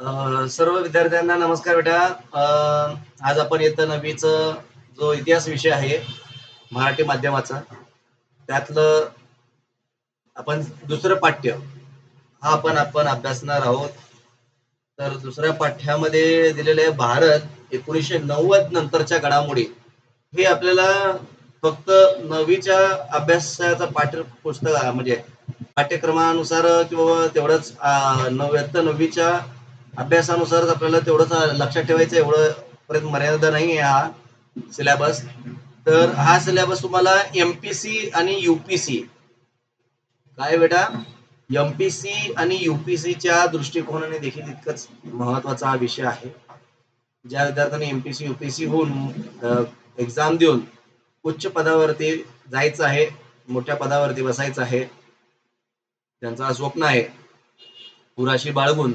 सर्व विद्यार्थ्यांना नमस्कार बेटा. आज आपण इयत्ता 9वीचा जो इतिहास विषय आहे मराठी माध्यमाचा, त्यातलं आपण दुसरं पाठ्य हा आपण अभ्यासणार आहोत. तर दुसऱ्या पाठ्यामध्ये दिलेले आहे भारत 1990 नंतरच्या घडामोडी. हे आपल्याला फक्त 9वीच्या अभ्यासाचा पाठ्यपुस्तक म्हणजे पाठ्यक्रमानुसार किंवा तेवढंच 9वीच्या अभ्यासानुसारच आपल्याला तेवढंच लक्षात ठेवायचं, एवढं पर्यंत मर्यादा नाही आहे हा सिलेबस. तर हा सिलेबस तुम्हाला एमपीसी आणि यूपीसी काय बेटा, एमपीसी आणि यूपीसीच्या दृष्टिकोनाने देखील तितकंच महत्वाचा हा विषय आहे. ज्या विद्यार्थ्यांनी एमपीसी यूपीसी होऊन एक्झाम देऊन उच्च पदावरती जायचं आहे, मोठ्या पदावरती बसायचं आहे, त्यांचा स्वप्न आहे पुराशी बाळगून,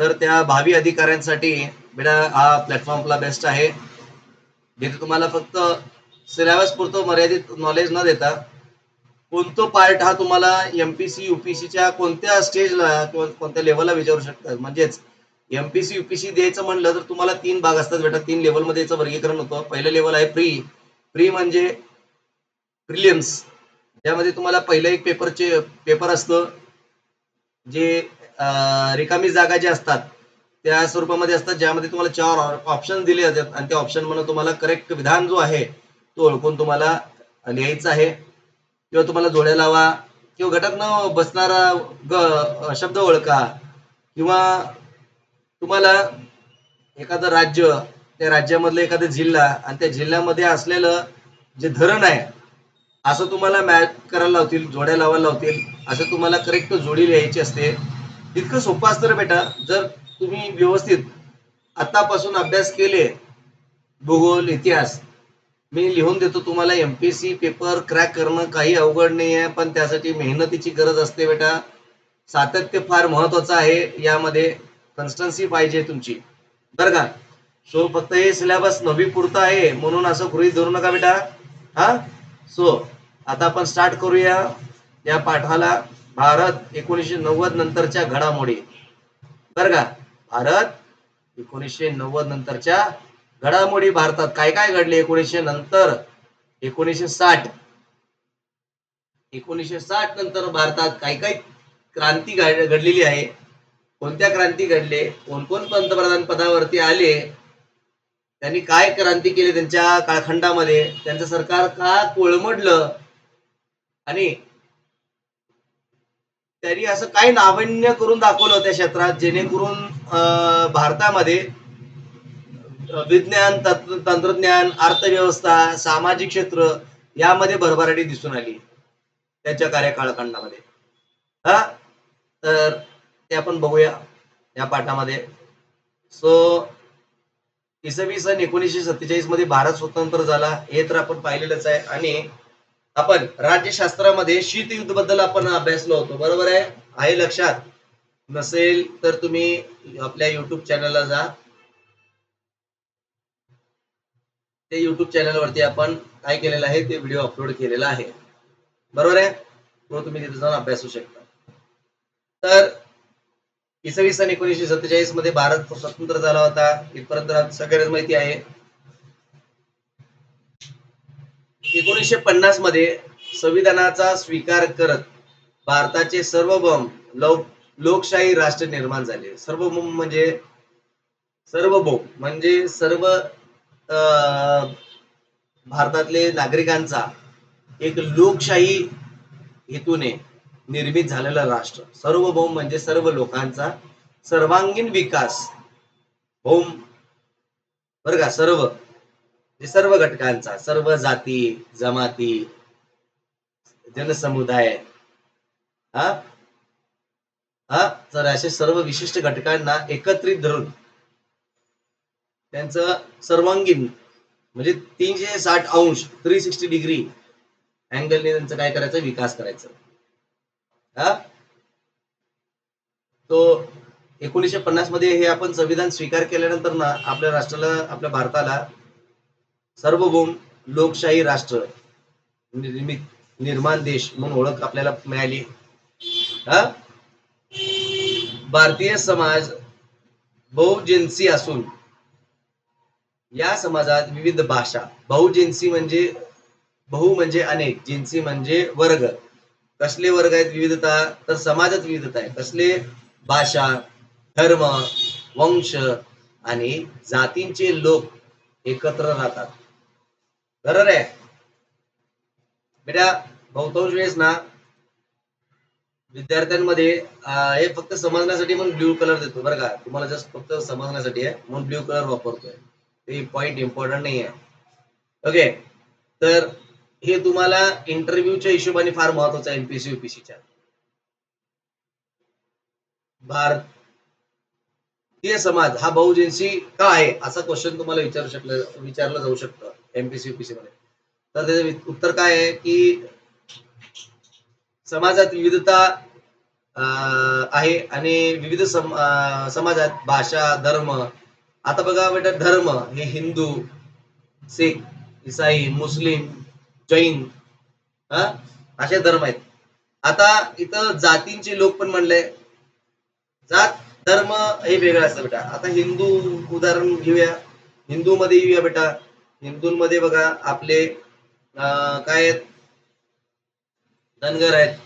तर त्या भावी अधिकाऱ्यांसाठी बेटा हा प्लॅटफॉर्म आपला बेस्ट आहे, जिथे तुम्हाला फक्त सिलेबस पुरतं मर्यादित नॉलेज न देता कोणतो पार्ट हा तुम्हाला एमपीसी यूपीसीच्या कोणत्या स्टेजला किंवा कोणत्या लेवलला विचारू शकतात. म्हणजेच एमपीसी यूपीसी द्यायचं म्हणलं तर तुम्हाला 3 भाग असतात बेटा, 3 लेवलमध्ये याचं वर्गीकरण होतं. पहिलं लेवल आहे प्री. प्री म्हणजे प्रिलिम्स, त्यामध्ये तुम्हाला पहिलं एक पेपर असतं जे रिकामी जागा जे असतात त्या स्वरूपामध्ये असतात, ज्यामध्ये तुम्हाला 4 ऑप्शन दिले जातात आणि त्या ऑप्शन म्हणून तुम्हाला करेक्ट विधान जो आहे तो ओळखून तुम्हाला लिहायचं आहे, किंवा तुम्हाला जोड्या लावा किंवा घटक न बसणारा शब्द ओळखा, किंवा तुम्हाला एखादं राज्य, त्या राज्यामधलं एखादं जिल्हा आणि त्या जिल्ह्यामध्ये असलेलं जे धरण आहे असं तुम्हाला मॅच करायला लावतील, जोड्या लावायला लावतील, असं तुम्हाला करेक्ट जोडी लिहायची असते. इतकं सोपं असतं रे बेटा, जर तुम्ही व्यवस्थित आतापासून अभ्यास केले. भूगोल, इतिहास मी लिहून देतो तुम्हाला. एमपीसी पेपर क्रॅक करणं काही अवघड नाही आहे, पण त्यासाठी मेहनतीची गरज असते बेटा. सातत्य फार महत्वाचं आहे, यामध्ये कन्स्टन्सी पाहिजे तुमची, बरं का. सो फक्त हे सिलेबस 9वी पुरता आहे म्हणून असं गृहीत धरू नका बेटा. हा, सो आता आपण स्टार्ट करूया या पाठाला. भारत 1990 नंतरच्या घडामोडी, बरं का. भारत 1990 नंतरच्या घडामोडी. भारतात काय काय घडले 1900 नंतर. 1960 नंतर भारतात काय काय क्रांती घडलेली आहे, कोणत्या क्रांती घडले, कोण कोण पंतप्रधान पदावरती आले, त्यांनी काय क्रांती केली त्यांच्या काळखंडामध्ये, त्यांचं सरकार का कोळमडलं, आणि त्यांनी असं काय नाविन्य करून दाखवलं त्या क्षेत्रात जेणेकरून भारतामध्ये विज्ञान, तंत्रज्ञान, अर्थव्यवस्था, सामाजिक क्षेत्र यामध्ये भरभराटी दिसून आली त्यांच्या कार्यकाळखंडामध्ये. हा, तर ते आपण बघूया या पाठामध्ये. सो इसवी सन 1947 मध्ये भारत स्वतंत्र झाला, हे तर आपण पाहिलेलंच आहे. आणि आपण राज्यशास्त्रामध्ये शीतयुद्ध बद्दल आपण अभ्यासलो होतो, बरोबर आहे लक्षात? नसेल तर तुम्ही आपल्या युट्यूब चॅनलला जा, ते युट्यूब चॅनलवरती आपण काय केलेलं आहे ते व्हिडिओ अपलोड केलेला आहे, बरोबर आहे, तो तुम्ही तिथे जाऊन अभ्यासू शकता. तर इसवी सन 1947 मध्ये भारत स्वतंत्र झाला होता, इथपर्यंत सगळ्यांना माहिती आहे. 1950 मध्ये संविधानाचा स्वीकार करत भारताचे सार्वभौम लोकशाही राष्ट्र निर्माण झाले. सार्वभौम म्हणजे सर्व भारतातले नागरिकांचा एक लोकशाही हेतूने निर्मित झालेलं राष्ट्र. सार्वभौम म्हणजे सर्व लोकांचा सर्वांगीण विकास. भौम, बरं का, सर्व घटकांचा, सर्व जाती जमाती जनसमुदाय, हा हा तर असे सर्व विशिष्ट घटकांना एकत्रित धरून त्यांचं सर्वांगीण म्हणजे 360 अंश 360 डिग्री अँगलने त्यांचं काय करायचं, विकास करायचं. हा, तो 1950 मध्ये हे आपण संविधान स्वीकार केल्यानंतर ना आपल्या राष्ट्राला, आपल्या भारताला सार्वभौम लोकशाही राष्ट्र निर्माण देश म्हणून ओळख आपल्याला मिळाली. हा, भारतीय समाज बहुजिन्सी असून या समाजात विविध भाषा, बहुजिन्सी म्हणजे बहु म्हणजे अनेक, जिन्सी म्हणजे वर्ग. कसले वर्ग आहेत विविधता? तर समाजात विविधता आहे. कसले? भाषा, धर्म, वंश आणि जातींचे लोक एकत्र राहतात. बरोबर आहे बेटा? बहुतांश वेळेस ना विद्यार्थ्यांमध्ये हे फक्त समजण्यासाठी म्हणून ब्ल्यू कलर देतो बरं का, तुम्हाला जस्ट फक्त समजण्यासाठी आहे म्हणून ब्ल्यू कलर वापरतोय. ते पॉइंट इम्पॉर्टंट नाही आहे. ओके, तर हे तुम्हाला इंटरव्ह्यूच्या हिशोबाने फार महत्वाचं आहे. एमपीसी युपीसीच्या भारतीय समाज हा बहुजिन्सी का आहे असा क्वेश्चन तुम्हाला विचारलं जाऊ शकतं एमपीसी युपीसी मध्ये. तर त्याचं उत्तर काय आहे की समाजात विविधता आहे आणि विविध समाजात भाषा, धर्म. आता बघा बेटा, धर्म हे हिंदू, सिख, ईसाई, मुस्लिम, जैन असे धर्म आहेत. आता इथं जातींचे लोक पण म्हणले. जात धर्म हे वेगळं असतं बेटा. आता हिंदू उदाहरण घेऊया, हिंदू मध्ये येऊया बेटा. हिंदूंमध्ये बघा आपले काय आहेत? धनगर आहेत,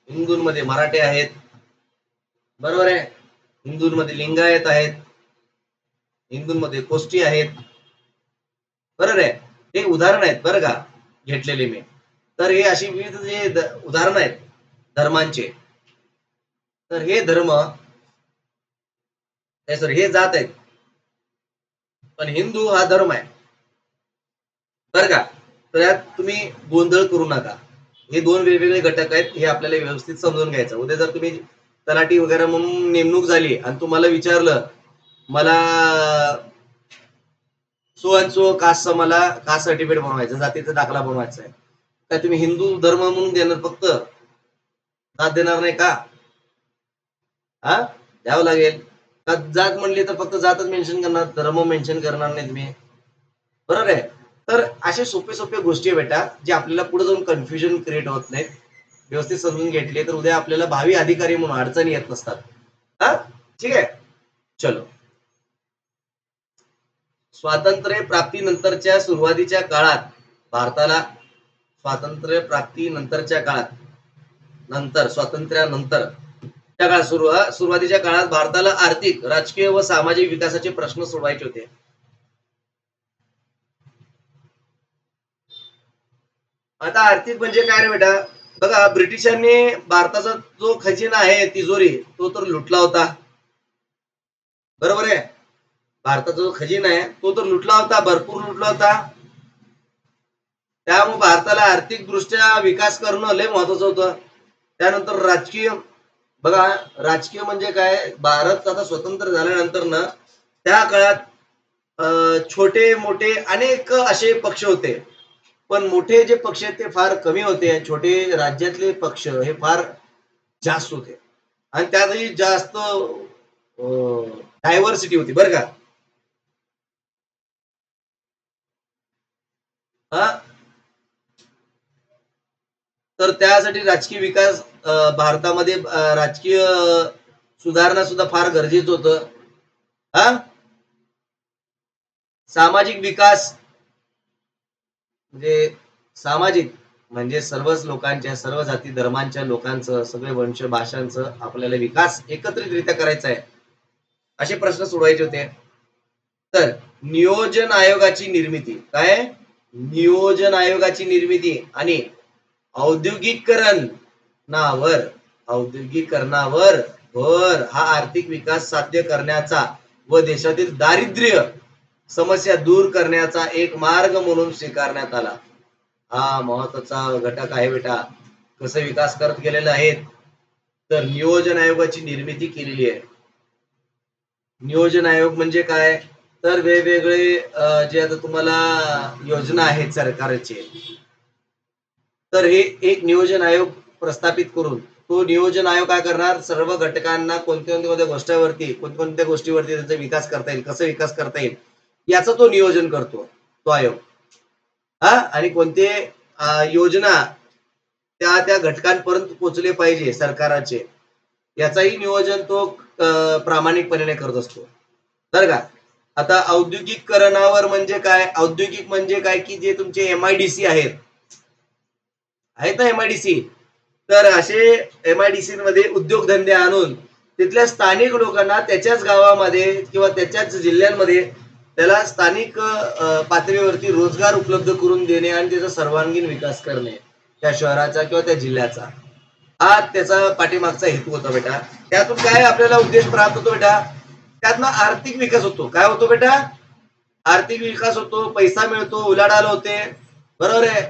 हिंदूंमध्ये मराठे आहेत, बरोबर आहे. हिंदूंमध्ये लिंगायत आहेत, हिंदूंमध्ये कोष्टी आहेत, बरोबर आहे. हे उदाहरण आहेत बरं का घेतलेले मी. तर हे अशी विविध जे उदाहरण आहेत धर्मांचे, तर हे धर्म सॉरी हे जात आहेत, पण हिंदू हा धर्म आहे बरं का. तर यात तुम्ही गोंधळ करू नका. हे दोन वेगवेगळे घटक आहेत, हे आपल्याला व्यवस्थित समजून घ्यायचं. उद्या जर तुम्ही तलाठी वगैरे म्हणून नेमणूक झाली आणि तुम्हाला विचारलं मला सो अँड सो कास्टचं मला कास्ट सर्टिफिकेट बनवायचं, जातीचा दाखला बनवायचा आहे, काय तुम्ही हिंदू धर्म म्हणून देणार फक्त? जात देणार नाही का? हा, द्यावं लागेल. जात म्हणली तर फक्त जातच मेन्शन करणार, धर्म मेन्शन करणार नाही तुम्ही, बरोबर आहे. तर असे सोपे सोपे गोष्टी आहे बेटा, जे आपल्याला पुढे जाऊन कन्फ्युजन क्रिएट होत नाहीत. व्यवस्थित समजून घेतले तर उद्या आपल्याला भावी अधिकारी म्हणून अडचणी येत नसतात. हा, ठीक आहे. चलो, स्वातंत्र्य प्राप्तीनंतरच्या सुरुवातीच्या काळात भारताला, स्वातंत्र्य प्राप्तीनंतरच्या काळात, नंतर स्वातंत्र्यानंतर त्या काळात सुरुवातीच्या काळात भारताला आर्थिक, राजकीय व सामाजिक विकासाचे प्रश्न सोडवायचे होते. आता आर्थिक म्हणजे काय रे बेटा? बघा, ब्रिटिशांनी भारताचा जो खजिना आहे, तिजोरी, तो तर लुटला होता, बरोबर आहे. भारताचा जो खजिना आहे तो तर लुटला होता, भरपूर लुटला होता. त्यामुळे भारताला आर्थिक दृष्ट्या विकास करणं लय महत्वाचं होतं. त्यानंतर राजकीय, बघा राजकीय म्हणजे काय, भारत आता स्वतंत्र झाल्यानंतर ना त्या काळात छोटे मोठे अनेक असे पक्ष होते, पण मोठे जे पक्ष आहेत ते फार कमी होते, छोटे राज्यातले पक्ष हे फार जास्त होते आणि त्यातही जास्त डायव्हर्सिटी होती बरं का. हा, तर त्यासाठी राजकीय विकास भारतामध्ये राजकीय सुधारणा सुद्धा फार गरजेचं होतं. हा, सामाजिक विकास म्हणजे सामाजिक म्हणजे सर्वच लोकांच्या, सर्व जाती धर्मांच्या लोकांचं, सगळे वंश भाषांचं आपल्याला विकास एकत्रितरित्या करायचा आहे, असे प्रश्न सोडवायचे होते. तर नियोजन आयोगाची निर्मिती, काय? नियोजन आयोगाची निर्मिती आणि औद्योगिकरणावर औद्योगिकरणावर भर हा आर्थिक विकास साध्य करण्याचा व देशातील दारिद्र्य समस्या दूर करण्याचा एक मार्ग म्हणून स्वीकारण्यात आला. हा महत्वाचा घटक आहे बेटा. कसं विकास करत गेलेला आहेत, तर नियोजन आयोगाची निर्मिती केलेली आहे. नियोजन आयोग म्हणजे काय? तर वेगवेगळे जे आता तुम्हाला योजना आहेत सरकारचे, तर हे एक नियोजन आयोग प्रस्थापित करून तो नियोजन आयोग काय करणार, सर्व घटकांना कोणत्या कोणत्या गोष्टीवरती, कोणत्या गोष्टीवरती त्यांचा विकास करता येईल, कसं विकास करता येईल याचं तो नियोजन करतो तो आयोग. हा, आणि कोणते योजना त्या त्या घटकांपर्यंत पोहोचले पाहिजे सरकाराचे, याचाही नियोजन तो प्रामाणिकपणे करत असतो. बरं का. आता औद्योगिकरणावर म्हणजे काय, औद्योगिक म्हणजे काय की जे तुमचे MIDC आहेत ना MIDC, तर असे MIDC मध्ये उद्योगधंदे आणून तिथल्या स्थानिक लोकांना त्याच्याच गावामध्ये किंवा त्याच्याच जिल्ह्यांमध्ये त्याला स्थानिक पातळीवरती रोजगार उपलब्ध करून देणे आणि त्याचा सर्वांगीण विकास करणे त्या शहराचा किंवा त्या जिल्ह्याचा, हा त्याचा पाठीमागचा हेतू होता बेटा. त्यातून काय आपल्याला उद्देश प्राप्त होतो बेटा, त्यातनं आर्थिक विकास होतो. काय होतो बेटा, आर्थिक विकास होतो, पैसा मिळतो, उलाढाल होते, बरोबर आहे.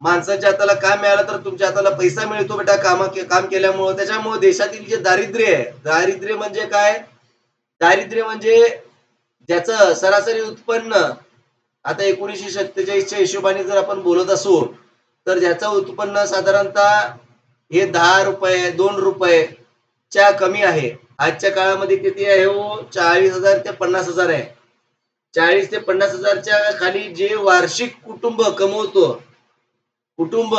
माणसाच्या हाताला काम मिळालं तर तुमच्या हाताला पैसा मिळतो बेटा, काम केल्यामुळं. त्याच्यामुळे देशातील जे दारिद्र्य आहे, दारिद्र्य म्हणजे काय, दारिद्र्य म्हणजे ज्याचं सरासरी उत्पन्न आता 1947च्या हिशोबाने जर आपण बोलत असू तर ज्याचं उत्पन्न साधारणतः हे 10 रुपये 2 रुपये कमी आहे. आजच्या काळामध्ये किती आहे हो, 40,000 ते 50,000 आहे. 40 ते 50,000च्या खाली जे वार्षिक कुटुंब कमवतो, कुटुंब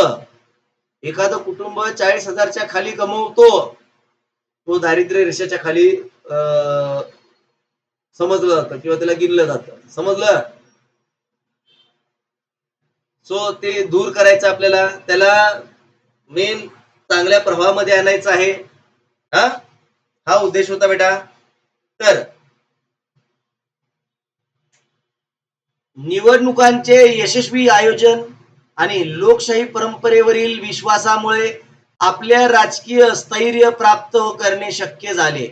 एखादं कुटुंब 40,000च्या खाली कमवतो, तो दारिद्र्य रेषेच्या खाली समजलं जातं किंवा त्याला गिनलं जातं. समजलं. सो ते दूर करायचं आपल्याला, त्याला मेन चांगल्या प्रभावामध्ये आणायचं आहे. हा उद्देश होता बेटा. तर निवडणुकांचे यशस्वी आयोजन आणि लोकशाही परंपरेवरील विश्वासामुळे आपल्या राजकीय स्थैर्य प्राप्त करणे शक्य झाले.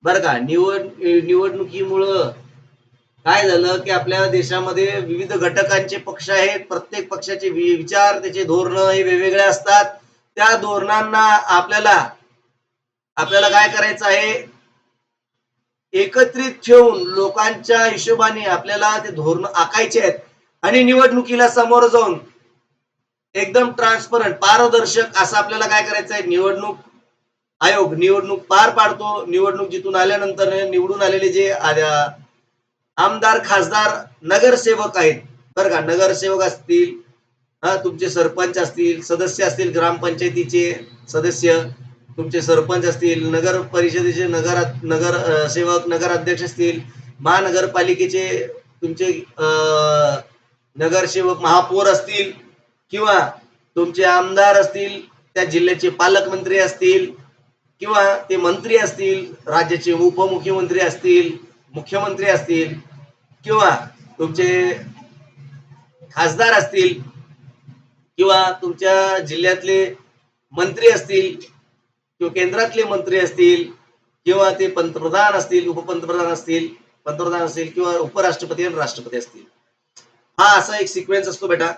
बरं का. निवडणुकीमुळं काय झालं की आपल्या देशामध्ये विविध घटकांचे पक्ष आहेत, प्रत्येक पक्षाचे विचार, त्याचे धोरण हे वेगवेगळे असतात. त्या धोरणांना आपल्याला काय करायचं आहे, एकत्रित ठेवून लोकांच्या हिशोबाने आपल्याला ते धोरण आखायचे आहेत आणि निवडणुकीला समोर जाऊन एकदम ट्रान्सपरंट, पारदर्शक असं आपल्याला काय करायचं आहे, निवडणूक आयोग निवडणूक पार पाडतो. निवडणूक जिथून आल्यानंतर निवडून आलेले जे आमदार, खासदार, नगरसेवक आहेत, बरं का, नगरसेवक असतील, तुमचे सरपंच असतील, सदस्य असतील, ग्रामपंचायतीचे सदस्य, तुमचे सरपंच असतील, नगर परिषदेचे नगर सेवक, नगराध्यक्ष असतील, महानगरपालिकेचे तुमचे नगरसेवक, महापौर असतील, किंवा तुमचे आमदार असतील, त्या जिल्ह्याचे पालकमंत्री असतील, किंवा ते मंत्री असतील, राज्याचे उपमुख्यमंत्री असतील, मुख्यमंत्री असतील, किंवा तुमचे खासदार असतील, किंवा तुमच्या जिल्ह्यातले मंत्री असतील, किंवा केंद्रातले मंत्री असतील, किंवा ते पंतप्रधान असतील, उपपंतप्रधान असतील, पंतप्रधान असतील, किंवा उपराष्ट्रपती आणि राष्ट्रपती असतील. हा असा एक सिक्वेन्स असतो बेटा.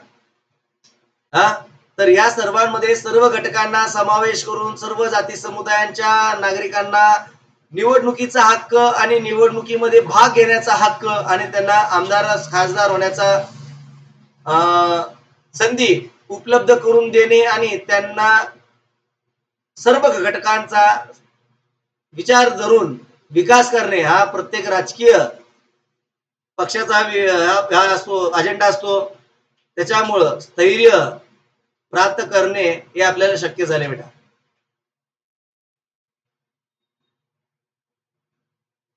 तर या सर्वांमध्ये सर्व घटकांना समावेश करून सर्व जाती समुदायांच्या नागरिकांना निवडणुकीचा हक्क आणि निवडणुकीमध्ये भाग घेण्याचा हक्क आणि त्यांना आमदार, खासदार होण्याचा संधी उपलब्ध करून देणे आणि त्यांना सर्व घटकांचा विचार धरून विकास करणे हा प्रत्येक राजकीय पक्षाचा हा असतो, अजेंडा असतो. त्याच्यामुळं स्थैर्य प्राप्त करणे हे आपल्याला शक्य झाले बेटा.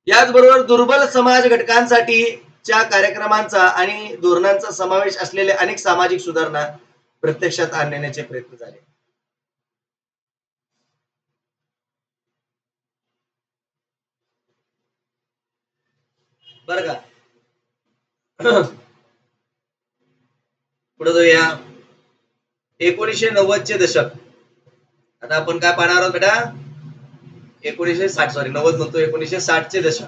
याचबरोबर दुर्बल समाज घटकांसाठीच्या कार्यक्रमांचा आणि धोरणांचा समावेश असलेल्या अनेक सामाजिक सुधारणा प्रत्यक्षात आणण्याचे प्रयत्न झाले. बरं का. पुढे जाऊया. 1990चे दशक. आता आपण काय पाहणार आहोत बेटा, 90 म्हणतो, 1960चे दशक.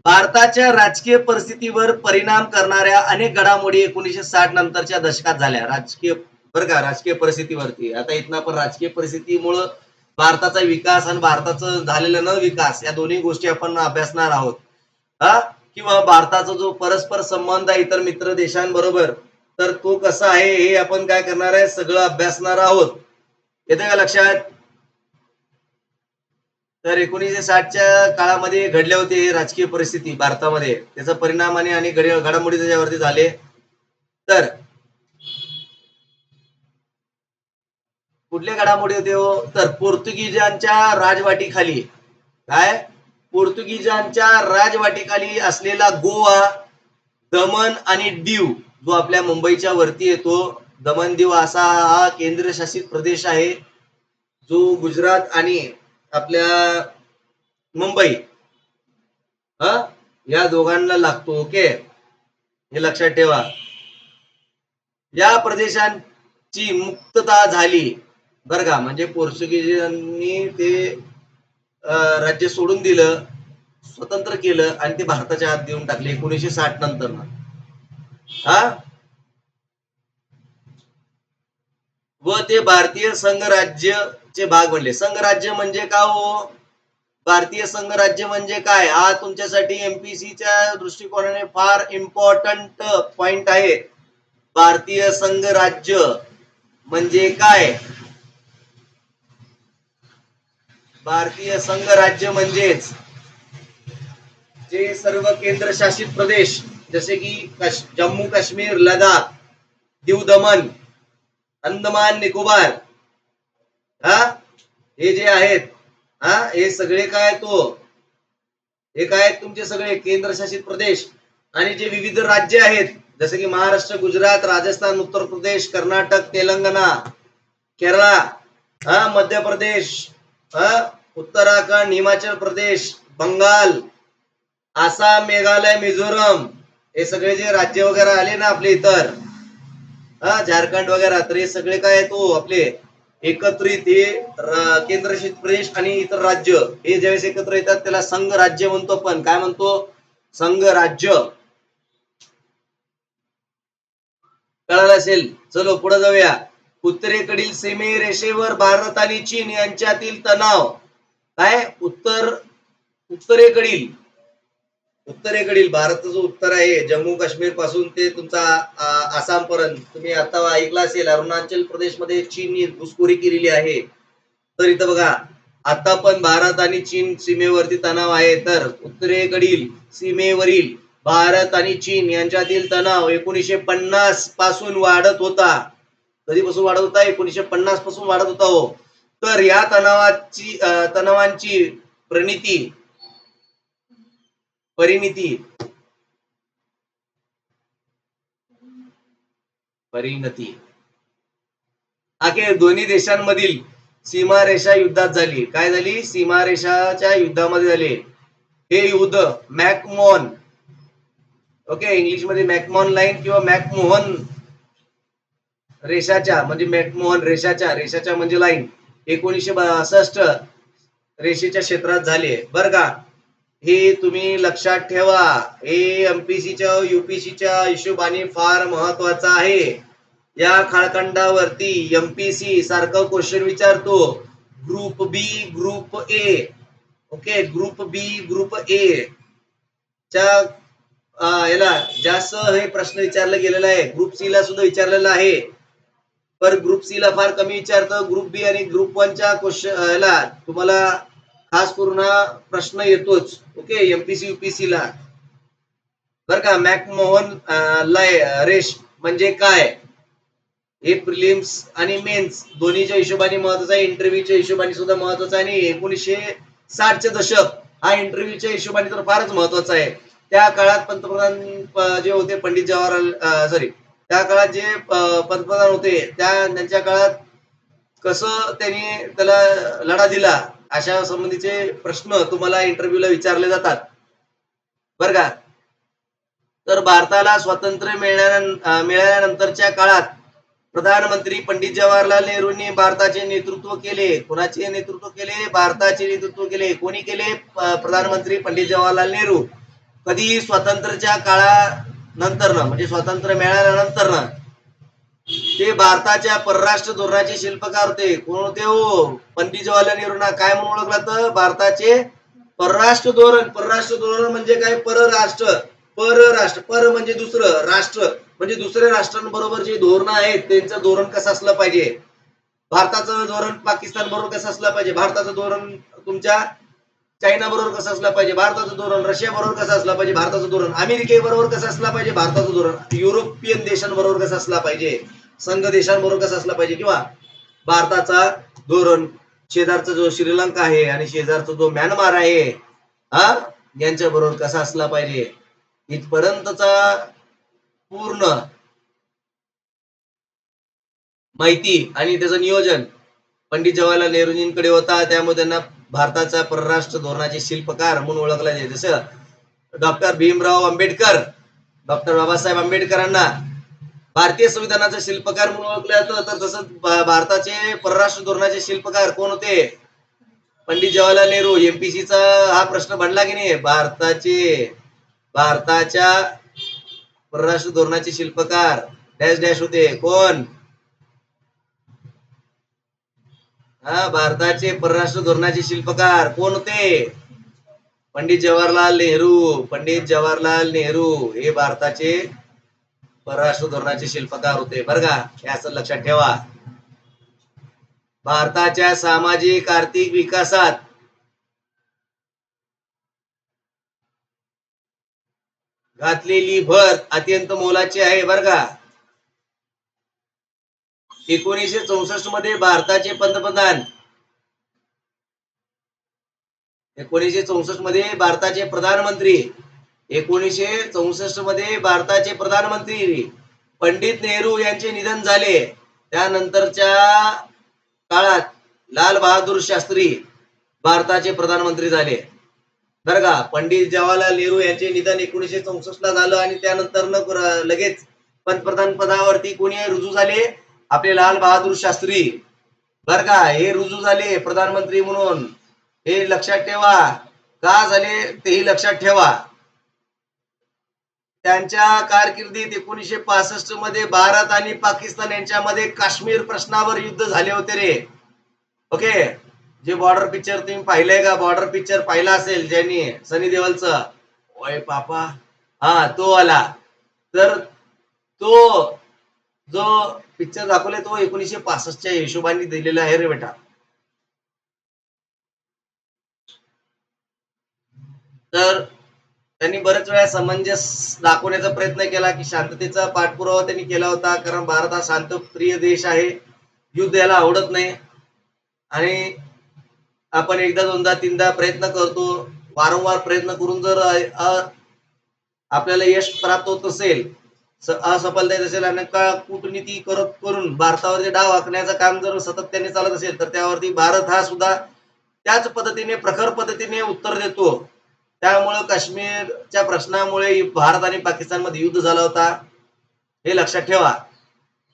भारताच्या राजकीय परिस्थितीवर परिणाम करणाऱ्या अनेक घडामोडी 1960 नंतरच्या दशकात झाल्या. राजकीय, बरं का, राजकीय परिस्थितीवरती. आता इथं आपण राजकीय परिस्थितीमुळं भारताचा विकास आणि भारताचं झालेलं न विकास या दोन्ही गोष्टी आपण अभ्यासणार आहोत. किंवा भारताचा जो परस्पर संबंध आहे इतर मित्र देशांबरोबर, तर तो कसा आहे हे आपण काय करणार आहे, सगळं अभ्यासणार आहोत. येते का लक्षात. तर 1960च्या काळामध्ये घडल्या होते राजकीय परिस्थिती भारतामध्ये, त्याचा परिणाम आणि अनेक घडामोडी त्याच्यावरती झाले. तर कुठल्या घडामोडी होते हो, तर पोर्तुगीजांच्या राजवाटीखाली काय पोर्तुगीजांच्या राजवाटेखाली असलेला गोवा, दमण आणि दीव जो आपल्या मुंबईच्या वरती येतो, दमण दीव असा हा केंद्रशासित प्रदेश आहे जो गुजरात आणि आपल्या मुंबई या दोघांना लागतो. ओके, हे लक्षात ठेवा. या प्रदेशांची मुक्तता झाली बर का, म्हणजे पोर्तुगीजांनी ते राज्य सोडून दिलं, स्वतंत्र केलं आणि ते भारताच्या हात देऊन टाकले 1960 नंतर. व ते भारतीय संघराज्यचे भाग बनले. संघराज्य म्हणजे का हो? भारतीय संघराज्य म्हणजे काय? हा तुमच्यासाठी एमपीसीच्या दृष्टिकोनाने फार इम्पॉर्टंट पॉइंट आहे. भारतीय संघराज्य म्हणजे काय? भारतीय संघराज्य म्हणजेच जे सर्व केंद्रशासित प्रदेश जसे की जम्मू काश्मीर, लडाख, दीव दमण, अंदमान निकोबार हे जे आहेत हे सगळे काय हे काय तुमचे सगळे केंद्रशासित प्रदेश आणि जे विविध राज्य आहेत जसे की महाराष्ट्र, गुजरात, राजस्थान, उत्तर प्रदेश, कर्नाटक, तेलंगणा, केरळा, मध्य प्रदेश, उत्तराखंड, हिमाचल प्रदेश, बंगाल, आसाम, मेघालय, मिझोरम, हे सगळे जे राज्य वगैरे आले ना आपले इतर झारखंड वगैरे, तर हे सगळे काय आपले एकत्रित हे केंद्रशासित प्रदेश आणि इतर राज्य हे ज्यावेळेस एकत्र येतात त्याला संघ राज्य म्हणतो. पण काय म्हणतो? संघ राज्य. कळालं असेल. चलो पुढे जाऊया. उत्तरेकडील सीमेरेषेवर भारत आणि चीन यांच्यातील तणाव. काय? उत्तरेकडील भारत जो उत्तर आहे जम्मू काश्मीर पासून ते तुमचा आसाम पर्यंत, तुम्ही आता ऐकला असेल अरुणाचल प्रदेश मध्ये चीनने घुसखोरी केलेली आहे. तर इथं बघा आता पण भारत आणि चीन सीमेवरती तणाव आहे. तर उत्तरेकडील सीमेवरील भारत आणि चीन यांच्यातील तणाव 1950 पासून वाढत होता. कधीपासून वाढत होता? 1950 पासून वाढत होता हो. तर या तणावांची परिणती अखेर दोन्ही देशांमधील सीमारेषा युद्धात झाली. काय झाली? सीमारेषाच्या युद्धामध्ये झाले. हे युद्ध मॅकमोहन, ओके, इंग्लिश मध्ये मॅकमोहन लाईन किंवा मॅकमोहन रेषाच्या म्हणजे मॅकमोहन रेषाच्या म्हणजे लाईन 1962 रेषेच्या क्षेत्रात झाले बर का. हे तुम्ही लक्षात ठेवा. हे एमपीसीच्या युपीसीच्या हिशोबाने फार महत्वाचा आहे. या काळखंडावरती एमपीसी सारखं क्वेश्चन विचारतो. Group B, group A, okay, group B, group A च्या याला जास्त हे प्रश्न विचारला गेलेला आहे. ग्रुप सी ला सुद्धा विचारलेला आहे, पर ग्रुप सी ला फार कमी विचारतं. ग्रुप बी आणि ग्रुप 1 च्या क्वेश्चन याला तुम्हाला खास करून प्रश्न येतोच. ओके, एमपीसी युपीसी ला बर का. मॅकमोहन रेष म्हणजे काय? हे प्रिलिम्स आणि मेन्स दोन्हीच्या हिशोबाने महत्वाचा आहे, इंटरव्ह्यूच्या हिशोबाने सुद्धा महत्वाचा आहे. आणि 1960 चे दशक हा इंटरव्ह्यूच्या हिशोबाने तर फारच महत्वाचा आहे. त्या काळात पंतप्रधान जे होते पंडित जवाहरलाल त्या काळात जे पंतप्रधान होते त्यांच्या काळात कसं त्यांनी त्याला लढा दिला अशा संबंधीचे प्रश्न तुम्हाला इंटरव्ह्यूला विचारले जातात बर का. तर भारताला स्वातंत्र्य मिळाल्यानंतरच्या काळात प्रधानमंत्री पंडित जवाहरलाल नेहरूंनी भारताचे नेतृत्व केले. कोणाचे नेतृत्व केले? भारताचे नेतृत्व केले. कोणी केले? प्रधानमंत्री पंडित जवाहरलाल नेहरू. कधी? स्वातंत्र्याच्या काळानंतर म्हणजे स्वातंत्र्य मिळाल्यानंतर ते भारताच्या परराष्ट्र धोरणाचे शिल्पकार होते. कोण होते हो? पंडित जवाहरलाल नेहरूंना काय म्हणून ओळखलं जातं? भारताचे परराष्ट्र धोरण. परराष्ट्र धोरण म्हणजे काय? परराष्ट्र. पर म्हणजे दुसरं, राष्ट्र म्हणजे दुसऱ्या राष्ट्रांबरोबर जे धोरण आहेत त्यांचं धोरण कसं असलं पाहिजे. भारताचं धोरण पाकिस्तान बरोबर कसं असलं पाहिजे, भारताचं धोरण तुमच्या चायना बरोबर कसं असलं पाहिजे, भारताचं धोरण रशिया बरोबर कसं असलं पाहिजे, भारताचं धोरण अमेरिकेबरोबर कसं असलं पाहिजे, भारताचं धोरण युरोपियन देशांबरोबर कसं असलं पाहिजे, संघ देशांबरोबर कसं असलं पाहिजे, किंवा भारताचा धोरण शेजारचा जो श्रीलंका आहे आणि शेजारचा जो म्यानमार आहे, हा, यांच्या बरोबर कसा असला पाहिजे इथपर्यंतचा पूर्ण माहिती आणि त्याचं नियोजन पंडित जवाहरलाल नेहरूजींकडे होता. त्यामुळे त्यांना भारताचा परराष्ट्र धोरणाचे शिल्पकार म्हणून ओळखला जाते. जसं डॉक्टर भीमराव आंबेडकर, डॉक्टर बाबासाहेब आंबेडकरांना भारतीय संविधानाचे शिल्पकार म्हणून ओळखलं जातं, तर तसंच भारताचे परराष्ट्र धोरणाचे शिल्पकार कोण होते? पंडित जवाहरलाल नेहरू. एमपीसीचा हा प्रश्न बनला की नाही? भारताच्या परराष्ट्र धोरणाचे शिल्पकार डॅश डॅश होते कोण? हा, भारताचे परराष्ट्र धोरणाचे शिल्पकार कोण होते? पंडित जवाहरलाल नेहरू. पंडित जवाहरलाल नेहरू हे भारताचे परराष्ट्र धोरणाचे शिल्पकार होते बरं का. हे असं लक्षात ठेवा. भारताच्या सामाजिक आर्थिक विकासात घातलेली भर अत्यंत मोलाची आहे बरं का. 1964 मध्ये भारताचे पंतप्रधान 1964 मध्ये भारताचे प्रधानमंत्री 1964 मध्ये भारताचे प्रधानमंत्री पंडित नेहरू यांचे निधन झाले. त्यानंतरच्या काळात लाल बहादूर शास्त्री भारताचे प्रधानमंत्री झाले बरं का. पंडित जवाहरलाल नेहरू यांचे निधन 1964 ला झालं आणि त्यानंतर लगेच पंतप्रधान पदावरती कोणी रुजू झाले? आपले लाल बहादूर शास्त्री बर का. हे रुजू झाले प्रधानमंत्री म्हणून. हे लक्षात ठेवा. का झाले तेही लक्षात ठेवा. त्यांच्या कारकिर्दीत 1965 मध्ये भारत आणि पाकिस्तान यांच्यामध्ये काश्मीर प्रश्नावर युद्ध झाले होते रे. ओके. जे बॉर्डर पिक्चर तुम्ही पाहिलंय का? बॉर्डर पिक्चर पाहिला असेल ज्यांनी, सनी देओलचं. ओय पापा, हा तो आला. तर तो जो पिक्चर दाखवले तो 1965च्या हिशोबाने दिलेला आहे रे बेटा. तर त्यांनी बरेच वेळा समंजस दाखवण्याचा प्रयत्न केला की शांततेचा पाठपुरावा त्यांनी केला होता, कारण भारत हा शांतप्रिय देश आहे, युद्ध याला आवडत नाही. आणि आपण एकदा दोनदा तीनदा प्रयत्न करतो, वारंवार प्रयत्न करून जर आपल्याला यश प्राप्त होत असेल, असफलता येत असेल आणि कूटनीती करून भारतावरती डाव आखण्याचं काम जर सातत्याने चालत असेल, तर त्यावरती भारत हा सुद्धा त्याच पद्धतीने प्रखर पद्धतीने उत्तर देतो. त्यामुळे काश्मीरच्या प्रश्नामुळे भारत आणि पाकिस्तान मध्ये युद्ध झाला होता, हे लक्षात ठेवा.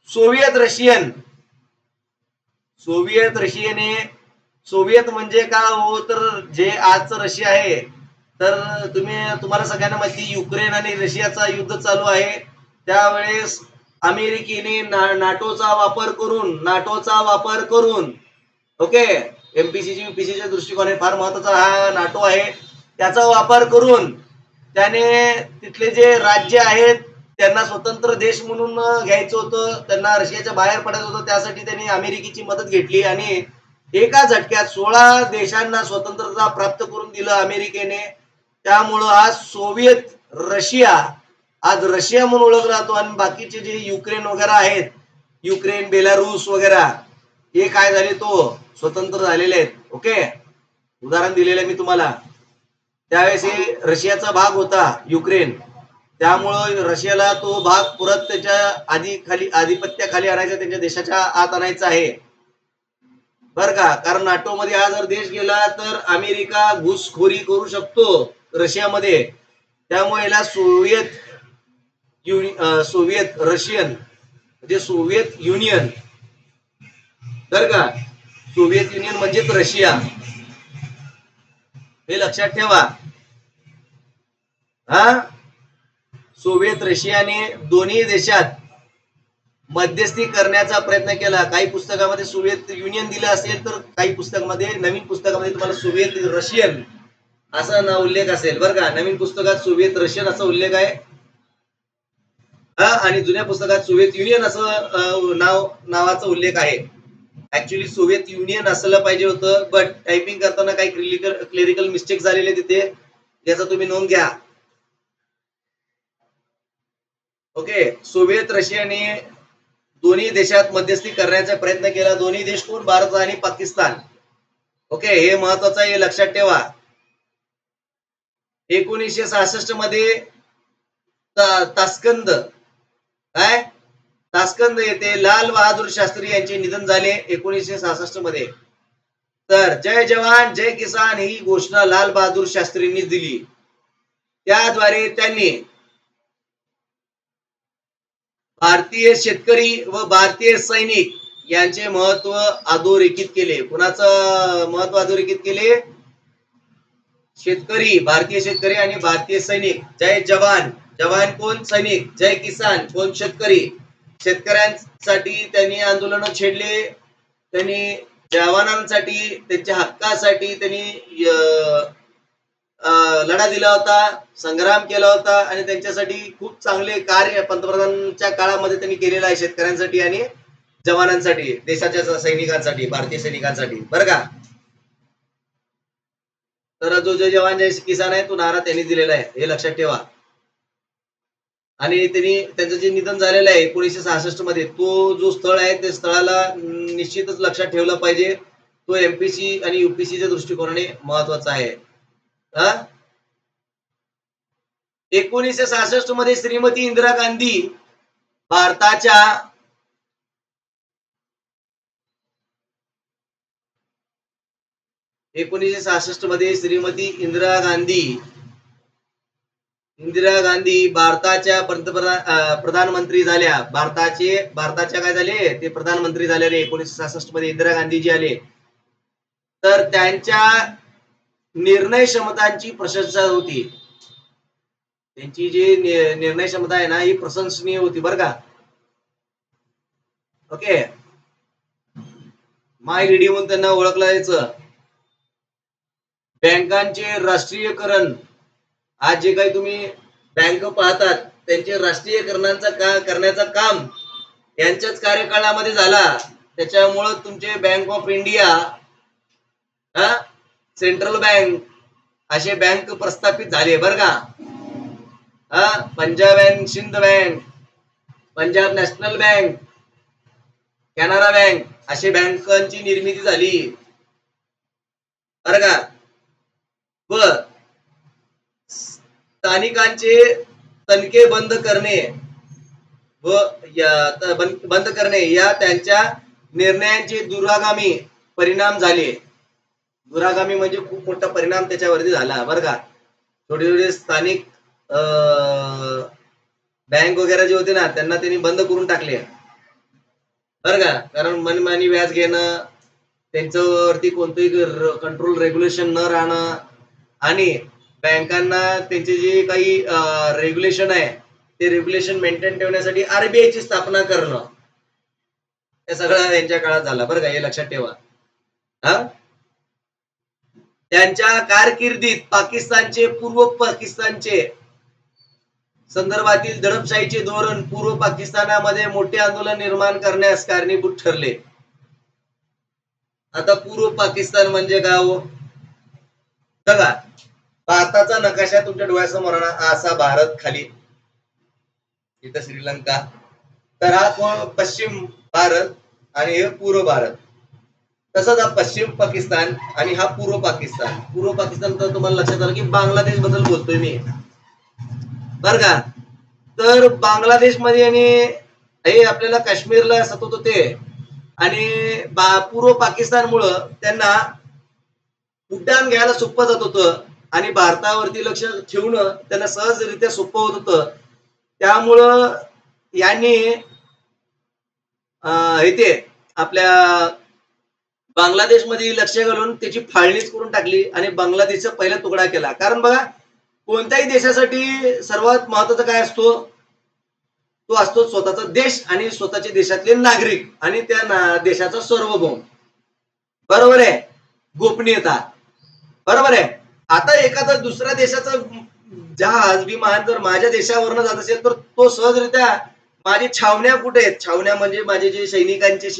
सोव्हिएत रशियाने सोव्हिएत म्हणजे का हो? तर जे आजचं रशिया आहे, तर तुम्हाला सगळ्यांना माहिती युक्रेन आणि रशियाचा युद्ध चालू आहे. त्यावेळेस अमेरिकेने नाटोचा वापर करून ओके, एमपीसीची युपीसीच्या दृष्टिकोनाने फार महत्वाचा हा नाटो आहे, त्याचा वापर करून त्याने तिथले जे राज्य आहेत त्यांना स्वतंत्र देश म्हणून घ्यायचं होतं, त्यांना रशियाच्या बाहेर पडायचं होतं. त्यासाठी त्यांनी अमेरिकेची मदत घेतली आणि एका झटक्यात 16 देशांना स्वतंत्रता प्राप्त करून दिलं अमेरिकेने. त्यामुळं आज सोव्हिएत रशिया आज रशिया म्हणून ओळखला जातो. आणि बाकीचे जे युक्रेन वगैरे आहेत, युक्रेन, बेलारूस वगैरे, हे काय झाले तो स्वतंत्र झालेले आहेत. ओके, उदाहरण दिलेलं मी तुम्हाला. त्यावेळेस हे रशियाचा भाग होता युक्रेन, त्यामुळं रशियाला तो भाग परत त्याच्या आधिपत्याखाली आणायचा, त्यांच्या देशाच्या आत आणायचा आहे बर का. कारण नाटो मध्ये हा जर देश गेला तर अमेरिका घुसखोरी करू शकतो रशियामध्ये. त्यामुळे याला सोव्हिएत रशियन म्हणजे सोव्हिएत युनियन बर का. सोव्हिएत युनियन म्हणजेच रशिया, हे लक्षात ठेवा. हा, सोव्हिएत रशियाने दोन्ही देशात मध्यस्थी करण्याचा प्रयत्न केला. काही पुस्तकामध्ये सोव्हिएत युनियन दिलं असेल, तर काही पुस्तकामध्ये, नवीन पुस्तकामध्ये तुम्हाला सोव्हिएत रशियन असा नाव उल्लेख असेल बरं का. नवीन पुस्तकात सोव्हिएत रशियन असा उल्लेख आहे, आणि जुन्या पुस्तकात सोव्हिएत युनियन असं नावाचा उल्लेख आहे. ऍक्च्युली सोव्हिएत युनियन असलं पाहिजे होतं, बट टायपिंग करताना काही क्लेरिकल मिस्टेक झालेले तिथे, याचा तुम्ही नोंद घ्या. ओके. सोव्हिएत रशियाने दोन्ही देशात मध्यस्थी करण्याचा प्रयत्न केला. दोन्ही देश कोण? भारत आणि पाकिस्तान. ओके, हे महत्वाचं आहे, हे लक्षात ठेवा. 1966 मध्ये तास्कंद, काय तास्कंद येथे लाल बहादूर शास्त्री यांचे निधन झाले 1966 मध्ये. तर जय जवान जय किसान ही घोषणा लाल बहादूर शास्त्रींनी दिली. त्याद्वारे त्यांनी भारतीय शेतकरी व भारतीय सैनिक यांचे महत्व अधोरेखित केले. कुणाचं महत्व अधोरेखित केले? शेतकरी, भारतीय शेतकरी आणि भारतीय सैनिक. जय जवान, जवान कोण? सैनिक. जय किसान कोण? शेतकरी. शेतकऱ्यांसाठी त्यांनी आंदोलन छेडले, त्यांनी जवानांसाठी त्यांच्या हक्कासाठी त्यांनी लढा दिला होता, संग्राम केला होता आणि त्यांच्यासाठी खूप चांगले कार्य पंतप्रधानांच्या काळामध्ये त्यांनी केलेलं आहे शेतकऱ्यांसाठी आणि जवानांसाठी, देशाच्या सैनिकांसाठी, भारतीय सैनिकांसाठी, बरं का. तर जो जय जवान जय किसान आहे तो नारा त्यांनी दिलेला आहे, हे लक्षात ठेवा. आणि त्यांचं जे निधन झालेलं आहे 1966 मध्ये, तो जो स्थळ आहे त्या स्थळाला निश्चितच लक्षात ठेवला पाहिजे. तो एमपीसी आणि युपीसीच्या दृष्टिकोनाने महत्वाचा आहे. 1966 मध्ये श्रीमती इंदिरा गांधी भारताच्या 1966 मध्ये श्रीमती इंदिरा गांधी भारताच्या प्रधानमंत्री झाल्या. भारताच्या काय झाले? ते प्रधानमंत्री झाले रे 1966 मध्ये इंदिरा गांधीजी आले. तर त्यांच्या निर्णय क्षमतांची प्रशंसा होती. त्यांची जी निर्णय क्षमता आहे ना ही प्रशंसनीय होती, बरं का. ओके, माय लेडी म्हणून त्यांना ओळखलं जायचं. बँकांचे राष्ट्रीयकरण, आज जे काही तुम्ही बँक पाहतात त्यांचे राष्ट्रीयकरणाचा करण्याचं काम यांच्याच कार्यकाळामध्ये झाला. त्याच्यामुळं तुमचे Bank of India, Central Bank असे बँक प्रस्थापित झाले, बरं का. Punjab and Sindh Bank, Punjab National Bank, Canara Bank असे बँकांची निर्मिती झाली, बरं का. व स्थानिकांचे तनखे बंद करणे या त्यांच्या निर्णयांचे दुरागामी परिणाम झाले. दुरागामी म्हणजे खूप मोठा परिणाम त्याच्यावरती झाला, बरं का. थोडे थोडे स्थानिक बँक वगैरे जे होते ना त्यांना त्यांनी बंद करून टाकले, बरं का. कारण मनमानी व्याज घेणं, त्यांच्यावरती कोणतंही कंट्रोल रेग्युलेशन न राहणं आणि बँकांना त्यांचे जे काही रेग्युलेशन आहे ते रेग्युलेशन मेंटेन ठेवण्यासाठी आरबीआय ची स्थापना करणं, हे सगळं यांच्या काळात झालं, बरं का. हे लक्षात ठेवा. त्यांच्या कारकिर्दीत पूर्व पाकिस्तानचे संदर्भातील दडपशाहीचे धोरण पूर्व पाकिस्तानामध्ये मोठे आंदोलन निर्माण करण्यास कारणीभूत ठरले. आता पूर्व पाकिस्तान म्हणजे काय हो? बघा, भारताचा नकाशा तुमच्या डोळ्यासमोर असा भारत, खाली इथं श्रीलंका, तर हा पश्चिम भारत आणि हे पूर्व भारत. तसंच हा पश्चिम पाकिस्तान आणि हा पूर्व पाकिस्तान. पूर्व पाकिस्तान तर तुम्हाला लक्षात आलं की बांगलादेश बद्दल बोलतोय मी, बर का. तर बांगलादेश मध्ये आणि हे आपल्याला काश्मीरला सतत होते आणि पूर्व पाकिस्तानमुळं त्यांना उड्डाण घ्यायला सोपं जात होतं आणि भारतावरती लक्ष ठेवणं त्यांना सहजरित्या सोपं होत होतं. त्यामुळं यांनी इथे आपल्या बांगलादेशमध्ये लक्ष घालून त्याची फाळणीच करून टाकली आणि बांगलादेशचा पहिला तुकडा केला. कारण बघा, कोणत्याही देशासाठी सर्वात महत्वाचा काय असतो? तो असतो स्वतःचा देश आणि स्वतःच्या देशातले नागरिक आणि त्या देशाचा सार्वभौम, बरोबर आहे, गोपनीयता, बरोबर आहे. आता एखादा दुसऱ्या देशाचा जहाज विमान जर माझ्या देशावरनं जात असेल तर तो सहजरित्या, माझी छावण्या कुठे आहेत, छावण्या म्हणजे माझे जे सैनिकांचे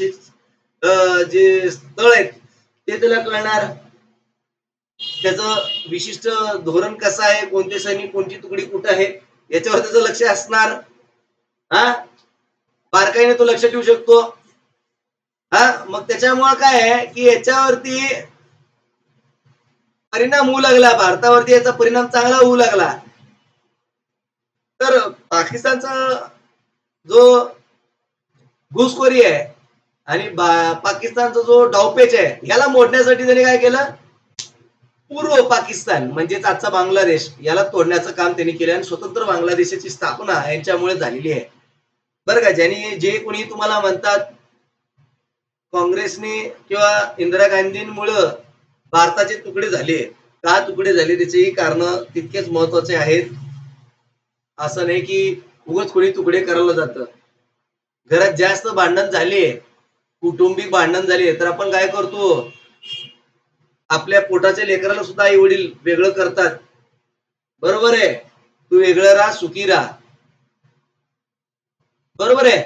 जे स्थळ आहेत ते त्याला कळणार, त्याचं विशिष्ट धोरण कसं आहे, कोणते सैनिक कोणती तुकडी कुठं आहे याच्यावर त्याचं लक्ष असणार. बारकाईने तो लक्ष ठेवू शकतो. मग त्याच्यामुळे काय आहे की याच्यावरती परिणाम होऊ लागला, भारतावरती याचा परिणाम चांगला होऊ लागला. तर पाकिस्तानचा जो घुसखोरी आहे आणि पाकिस्तानचा जो डावपेच आहे याला मोडण्यासाठी त्यांनी काय केलं, पूर्व पाकिस्तान म्हणजेच आजचा बांगलादेश याला तोडण्याचं काम त्यांनी केलं आणि स्वतंत्र बांगलादेशाची स्थापना यांच्यामुळे झालेली आहे. बरं का, ज्यांनी जे कोणी तुम्हाला म्हणतात काँग्रेसने किंवा इंदिरा गांधींमुळे भारताचे तुकडे झाले, का तुकडे झाले त्याचेही कारण तितकेच महत्वाचे आहेत. असं नाही की उगाच कोणी तुकडे करायला जातं. घरात जास्त भांडण झाले, कौटुंबिक भांडण झाले तर आपण काय करतो, आपल्या पोटाच्या लेकराला सुद्धा आई वडील वेगळं करतात. बरोबर आहे, तू वेगळं राहा, सुखी राहा. बरोबर आहे,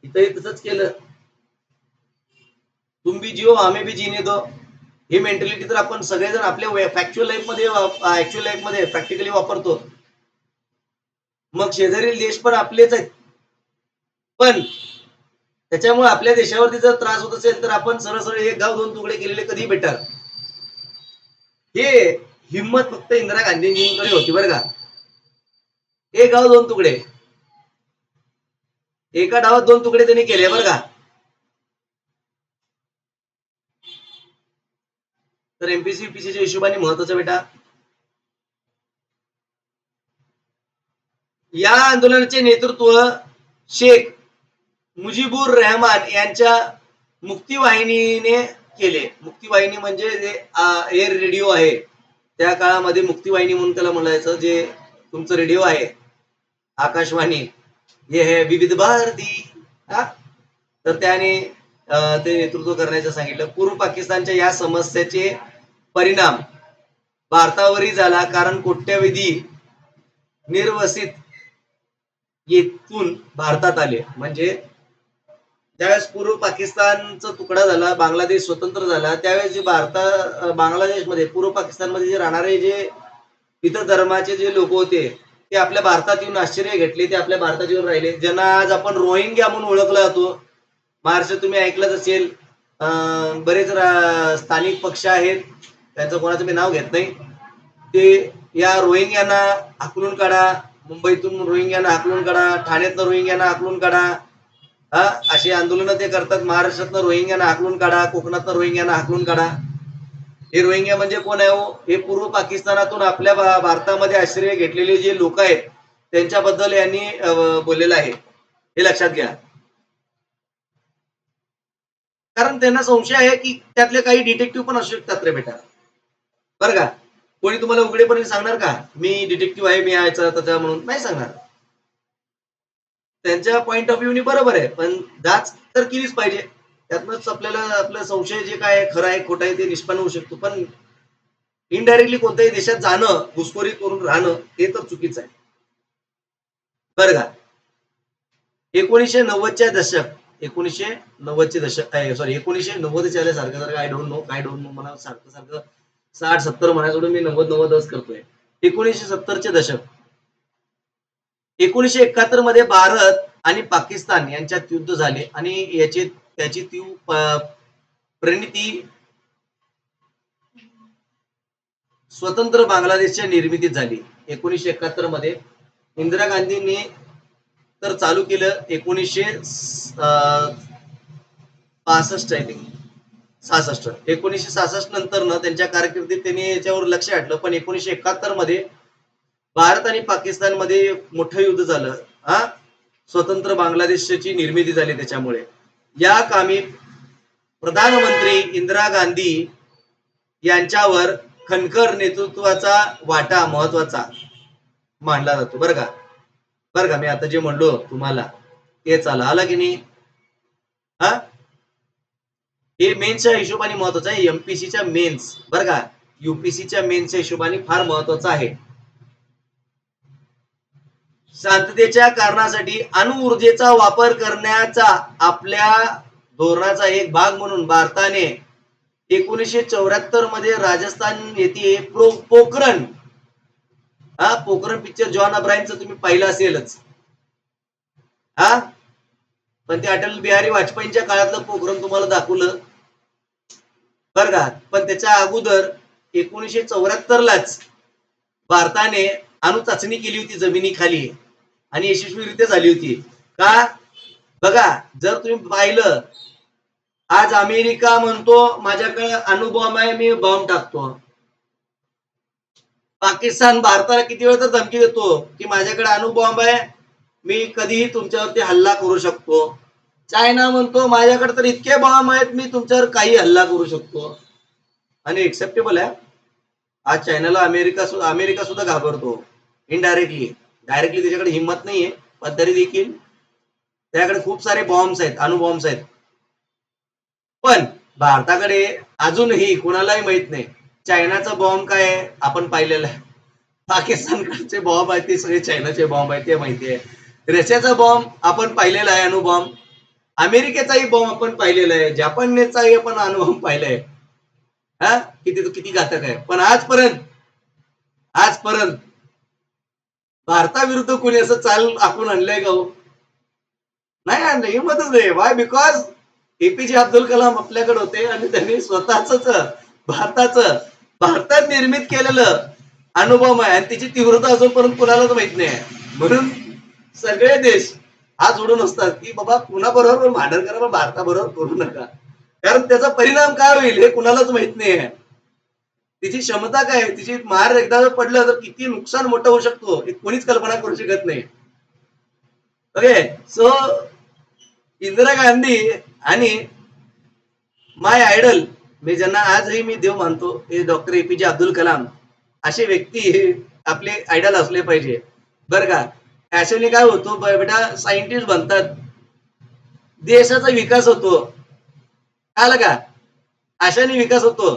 इथंही तसंच केलं. तुम भी जिओ आम्ही भी जीने दो, ही मेंटॅलिटी तर आपण सगळेजण आपल्या फॅक्च्युअल लाईफ मध्ये ऍक्च्युअल लाईफ मध्ये प्रॅक्टिकली वापरतो. मग शेजारील देश पण आपलेच आहेत, पण त्याच्यामुळे आपल्या देशावरती जर त्रास होत असेल तर आपण सरळ सरळ एक गाव दोन तुकडे केलेले कधी बेटर. हे हिंमत फक्त इंदिरा गांधींकडे होती बरं का. एक गाव दोन तुकडे, एका डावात दोन तुकडे त्यांनी केले बरं का. तर एमपीसी युपीसीच्या हिशोबाने महत्वाचं बेटा, या आंदोलनाचे नेतृत्व शेख मुजीबुर रहमान यांच्या मुक्तीवाहिनीने केले. मुक्तीवाहिनी म्हणजे जे एअर रेडिओ आहे, त्या काळामध्ये मुक्तीवाहिनी म्हणून त्याला म्हणायचं. जे तुमचं रेडिओ आहे आकाशवाणी, हे है विविध भारती, तर त्याने ते नेतृत्व करण्याचं सांगितलं. पूर्व पाकिस्तानच्या या समस्येचे परिणाम भारतावरही झाला, कारण कोट्यवधी निर्वसित येथून भारतात आले. म्हणजे ज्यावेळेस पूर्व पाकिस्तानचा तुकडा झाला, बांगलादेश स्वतंत्र झाला, त्यावेळेस जे बांगलादेशमध्ये पूर्व पाकिस्तानमध्ये जे राहणारे जे इतर धर्माचे जे लोक होते ते आपल्या भारतात येऊन आश्चर्य घेतले, ते आपल्या भारतात येऊन राहिले. ज्यांना आज आपण रोहिंग्या म्हणून ओळखला जातो. महाराष्ट्रात तुम्ही ऐकलंच असेल, बरेच स्थानिक पक्ष आहेत, त्यांचं कोणाचं मी नाव घेत नाही, ते या रोहिंग्यांना हाकलून काढा, मुंबईतून रोहिंग्यांना हाकलून काढा, ठाण्यातनं रोहिंग्यांना हाकलून काढा, अशी आंदोलनं ते करतात. महाराष्ट्रातनं रोहिंग्यांना हाकलून काढा, कोकणातनं रोहिंग्यांना हाकलून काढा. हे रोहिंग्या म्हणजे कोण आहे हो? हे पूर्व पाकिस्तानातून आपल्या भारतामध्ये आश्रय घेतलेले जे लोक आहेत त्यांच्याबद्दल यांनी बोललेलं आहे, हे लक्षात घ्या. कारण त्यांना संशय आहे की त्यातले काही डिटेक्टिव्ह पण असू शकतात रे बेटा, बरं का. कोणी तुम्हाला उघडेपणे सांगणार का मी डिटेक्टिव्ह आहे, मी यायचं त्याच्या म्हणून? नाही सांगणार. त्यांच्या पॉइंट ऑफ व्ह्यूनी बरोबर आहे, पण जाच तर केलीच पाहिजे. त्यातनंच आपल्याला आपलं संशय जे काय खरं आहे खोटं आहे ते निष्पन्न होऊ शकतो. पण इनडायरेक्टली कोणत्याही देशात जाणं, घुसखोरी करून राहणं हे तर चुकीचं आहे, बरं का. 1990च्या दशक, 1990चे दशक आहे, सॉरी 1990चे आल्यासारखं सारखं आय डोंट नो मला सारखं सारखं 60-70 म्हणायचं मी 90-90च करतोय. 1970चे दशक, 1971 मध्ये भारत आणि पाकिस्तान यांच्यात युद्ध झाले आणि त्याची तीव्र परिणिती स्वतंत्र बांगलादेशच्या निर्मितीत झाली. 1971 मध्ये इंदिरा गांधींनी तर चालू केलं 1965 आय थिंक 66. 1966 नंतर ना त्यांच्या कारकिर्दीत त्यांनी याच्यावर लक्ष हटलं, पण 1971 मध्ये भारत आणि पाकिस्तान मध्ये मोठं युद्ध झालं. स्वतंत्र बांगलादेशची निर्मिती झाली. त्याच्यामुळे या कामी प्रधानमंत्री इंदिरा गांधी यांच्यावर खनकर नेतृत्वाचा वाटा महत्वाचा मानला जातो, बरं का. बरं का, मी आता जे म्हणलो तुम्हाला ते आला की नाही? हे मेन्सच्या हिशोबाने महत्वाचं आहे, एमपीसीच्या मेन्स, बरं का. युपीसीच्या मेन्सच्या हिशोबाने फार महत्वाचं आहे. शांततेच्या कारणासाठी अणुऊर्जेचा वापर करण्याचा आपल्या धोरणाचा एक भाग म्हणून भारताने 1974 मध्ये राजस्थान येथे पोखरण, पोखरण पिक्चर जॉन अब्राहिमचं तुम्ही पाहिलं असेलच, पण ते अटल बिहारी वाजपेयींच्या काळातलं पोखरण तुम्हाला दाखवलं, बरं का. पण त्याच्या अगोदर 1974लाच भारताने अणु चाचणी केली होती जमिनीखाली आणि यशस्वीरित्या झाली होती. का? बघा, जर तुम्ही पाहिलं, आज अमेरिका म्हणतो माझ्याकडे अणुबॉम्ब आहे, मी बॉम्ब टाकतो. पाकिस्तान भारताला किती वेळ तर धमकी देतो की माझ्याकडे अणुबॉम्ब आहे, मी कधीही तुमच्यावरती हल्ला करू शकतो. चायना म्हणतो माझ्याकडे तर इतके बॉम्ब आहेत, मी तुमच्यावर काही हल्ला करू शकतो. आणि एक्सेप्टेबल आहे. आज चायनाला अमेरिका सुद्धा घाबरतो इनडायरेक्टली. डायरेक्टली त्याच्याकडे हिंमत नाहीये, पण तरी देखील त्याकडे खूप सारे बॉम्ब्स आहेत, अणुबॉम्ब्स आहेत. पण भारताकडे अजूनही कुणालाही माहित नाही चायनाचा बॉम्ब काय आहे, आपण पाहिलेला आहे. पाकिस्तानकडचे बॉम्ब आहेत ते सगळे चायनाचे बॉम्ब आहेत ते माहिती आहे. रशियाचा बॉम्ब आपण पाहिलेला आहे, अणुबॉम्ब. अमेरिकेचाही बॉम्ब आपण पाहिलेला आहे, जपानचाही आपण अणुबॉम्ब पाहिलाय. हा, किती घातक आहे. पण आजपर्यंत भारताविरुद्ध कोणी असं चाल आखून आणलंय का हो? नाही आणलं, हिंमतच नाही. Y? Because APJ Abdul Kalam आपल्याकडे होते आणि त्यांनी स्वतःच भारतात निर्मित केलेलं अणुबॉम्ब आहे आणि त्याची तीव्रता अजूनपर्यंत कुणालाच माहित नाही आहे. म्हणून सगळे देश हात जोडून असतात की बाबा कुणाबरोबर भांडण करा, पण भारताबरोबर करू नका. कारण त्याचा परिणाम काय होईल हे कुणालाच माहित नाही आहे. तिची क्षमता काय, तिची मार एकदा जर पडलं तर किती नुकसान मोठं होऊ शकतो हे कोणीच कल्पना करू शकत नाही. ओके, सो इंदिरा गांधी आणि माय आयडल, मी ज्यांना आजही मी देव मानतो, हे डॉक्टर एपीजे अब्दुल कलाम. असे व्यक्ती आपले आयडल असले पाहिजे बरं का. अशाने काय होतो बेटा, सायंटिस्ट बनतात, देशाचा विकास होतो. आलं का? अशाने विकास होतो.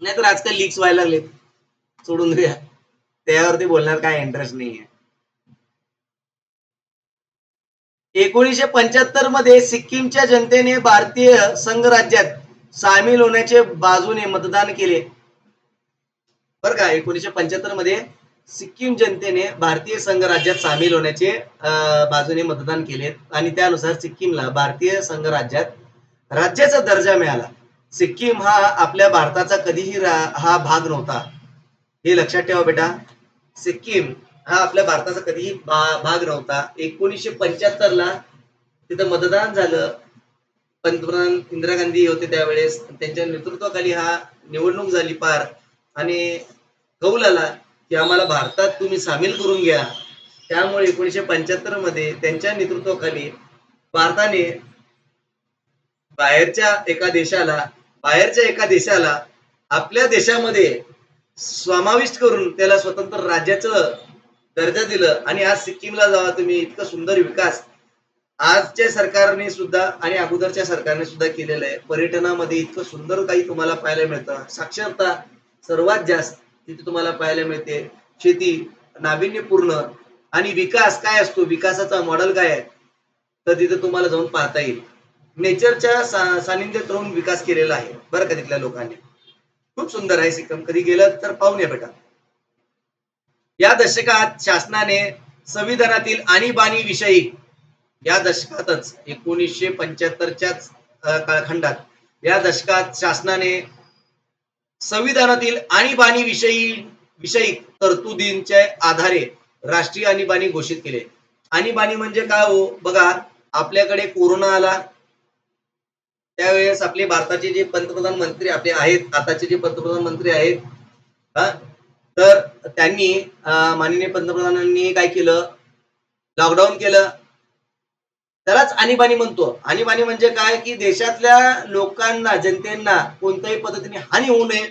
नाहीतर आजकाल लीक्स व्हायला लागले, सोडून द्या, त्यावरती बोलणार काय इंटरेस्ट नाहीये. 1975 मध्ये सिक्कीमच्या जनतेने भारतीय संघराज्यात सामील होण्याचे बाजूने मतदान केले. बरं का, 1975 मध्ये सिक्कीम जनतेने भारतीय संघराज्यात सामील होण्याचे बाजूने मतदान केले आणि त्यानुसार सिक्कीमला भारतीय संघराज्यात राज्याचा दर्जा मिळाला. सिक्कीम हा आपल्या भारताचा कधीही हा भाग नव्हता, हे लक्षात ठेवा बेटा. सिक्कीम हा आपल्या भारताचा कधीही भाग नव्हता. 1975ला तिथं मतदान झालं. पंतप्रधान इंदिरा गांधी होते त्यावेळेस, त्यांच्या नेतृत्वाखाली हा निवडणूक झाली पार आणि कौल आला की आम्हाला भारतात तुम्ही सामील करून घ्या. त्यामुळे 1975 मध्ये त्यांच्या नेतृत्वाखाली भारताने बाहेरच्या एका देशाला आपल्या देशामध्ये समाविष्ट करून त्याला स्वतंत्र राज्याचं दर्जा दिलं. आणि आज सिक्कीमला जावा तुम्ही, इतकं सुंदर विकास आजच्या सरकारने सुद्धा आणि अगोदरच्या सरकारने सुद्धा केलेलं आहे. पर्यटनामध्ये इतकं सुंदर काही तुम्हाला पाहायला मिळतं. साक्षरता सर्वात जास्त तिथे तुम्हाला पाहायला मिळते. शेती नाविन्यपूर्ण आणि विकास काय असतो, विकासाचा मॉडेल काय आहे, तर तिथे तुम्हाला जाऊन पाहता येईल. नेचरच्या सानिध्यात राहून विकास केलेला आहे बरं का तिथल्या लोकांनी. खूप सुंदर आहे सिक्कीम, कधी गेलं तर पाहून या बेटा. या दशकात शासनाने संविधानातील आणीबाणी विषयी, या दशकातच 1975च्याच कालखंडात, या दशकात शासनाने संविधानातील आणीबाणी विषयी तरतुदींच्या आधारे राष्ट्रीय आणीबाणी घोषित केले. आणीबाणी म्हणजे काय हो? बघा, आपल्याकडे कोरोना आला त्यावेळेस आपले भारताचे जे पंतप्रधान मंत्री आपले आहेत, आताचे जे पंतप्रधान मंत्री आहेत, तर त्यांनी माननीय पंतप्रधानांनी काय केलं, लॉकडाऊन केलं. त्यालाच आणीबाणी म्हणतो. आणीबाणी म्हणजे काय की देशातल्या लोकांना, जनतेना कोणत्याही पद्धतीने हानी होऊ नये,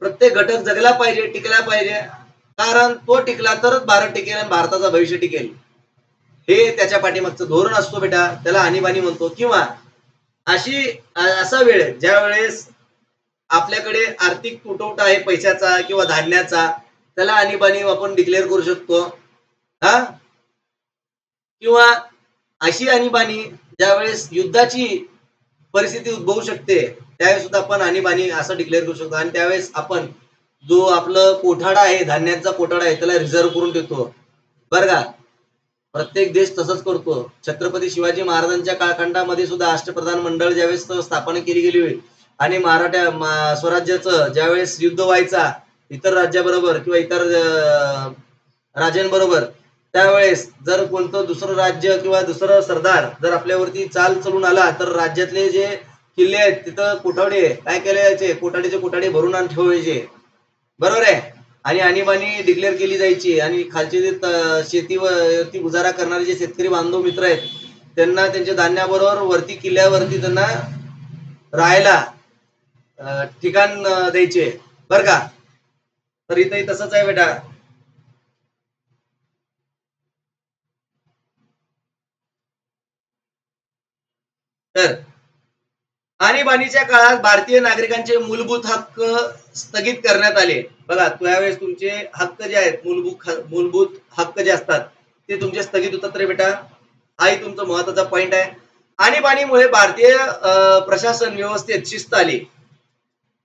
प्रत्येक घटक जगला पाहिजे, टिकला पाहिजे. कारण तो टिकला तरच भारत टिकेल आणि भारताचं भविष्य टिकेल, हे त्याच्या पाठीमागचं धोरण असतो बेटा. त्याला आणीबाणी म्हणतो. किंवा असा वेळ ज्या वेळेस आपल्याकडे आर्थिक तुटवडा आहे पैशाचा किंवा धान्याचा, त्याला आणीबाणी आपण डिक्लेअर करू शकतो. हा, किंवा अशी आणीबाणी ज्यावेळेस युद्धाची परिस्थिती उद्भवू शकते त्यावेळेस सुद्धा आपण आणीबाणी असं डिक्लेअर करू शकतो. आणि त्यावेळेस आपण जो आपलं कोठाडा आहे, धान्याचा कोठाडा आहे, त्याला रिझर्व्ह करून ठेवतो बरं का. प्रत्येक देश तसंच करतो. छत्रपती शिवाजी महाराजांच्या कालखंडामध्ये सुद्धा अष्टप्रधान मंडळ ज्यावेळेस स्थापना केली गेली आणि स्वराज्याचं ज्यावेळेस युद्ध व्हायचा इतर राज्याबरोबर किंवा इतर राजांबरोबर, त्यावेळेस जर कोणतं दुसरं राज्य किंवा दुसरं सरदार जर आपल्यावरती चाल चलून आला तर राज्यातले जे किल्ले आहेत तिथं कोठाडे काय केले जायचे, कोठाडीचे कोठाडे भरून आणून ठेवायचे, बरोबर आहे. आणि आणीबाणी डिक्लेअर केली जायची आणि खालचे जे शेतीवरती गुजारा करणारे जे शेतकरी बांधव मित्र आहेत त्यांना त्यांच्या धान्याबरोबर वरती किल्ल्यावरती त्यांना राहायला ठिकाण द्यायचे, बर का. तर इथंही तसंच आहे बेटा. तर आणीबाणीच्या काळात भारतीय नागरिकांचे मूलभूत हक्क स्थगित करण्यात आले. बघा त्यावेळेस तुमचे हक्क जे आहेत मूलभूत हक्क जे असतात ते तुमचे स्थगित होतात रे बेटा. हाही तुमचा महत्वाचा पॉइंट आहे. आणीबाणीमुळे भारतीय प्रशासन व्यवस्थेत शिस्त आली,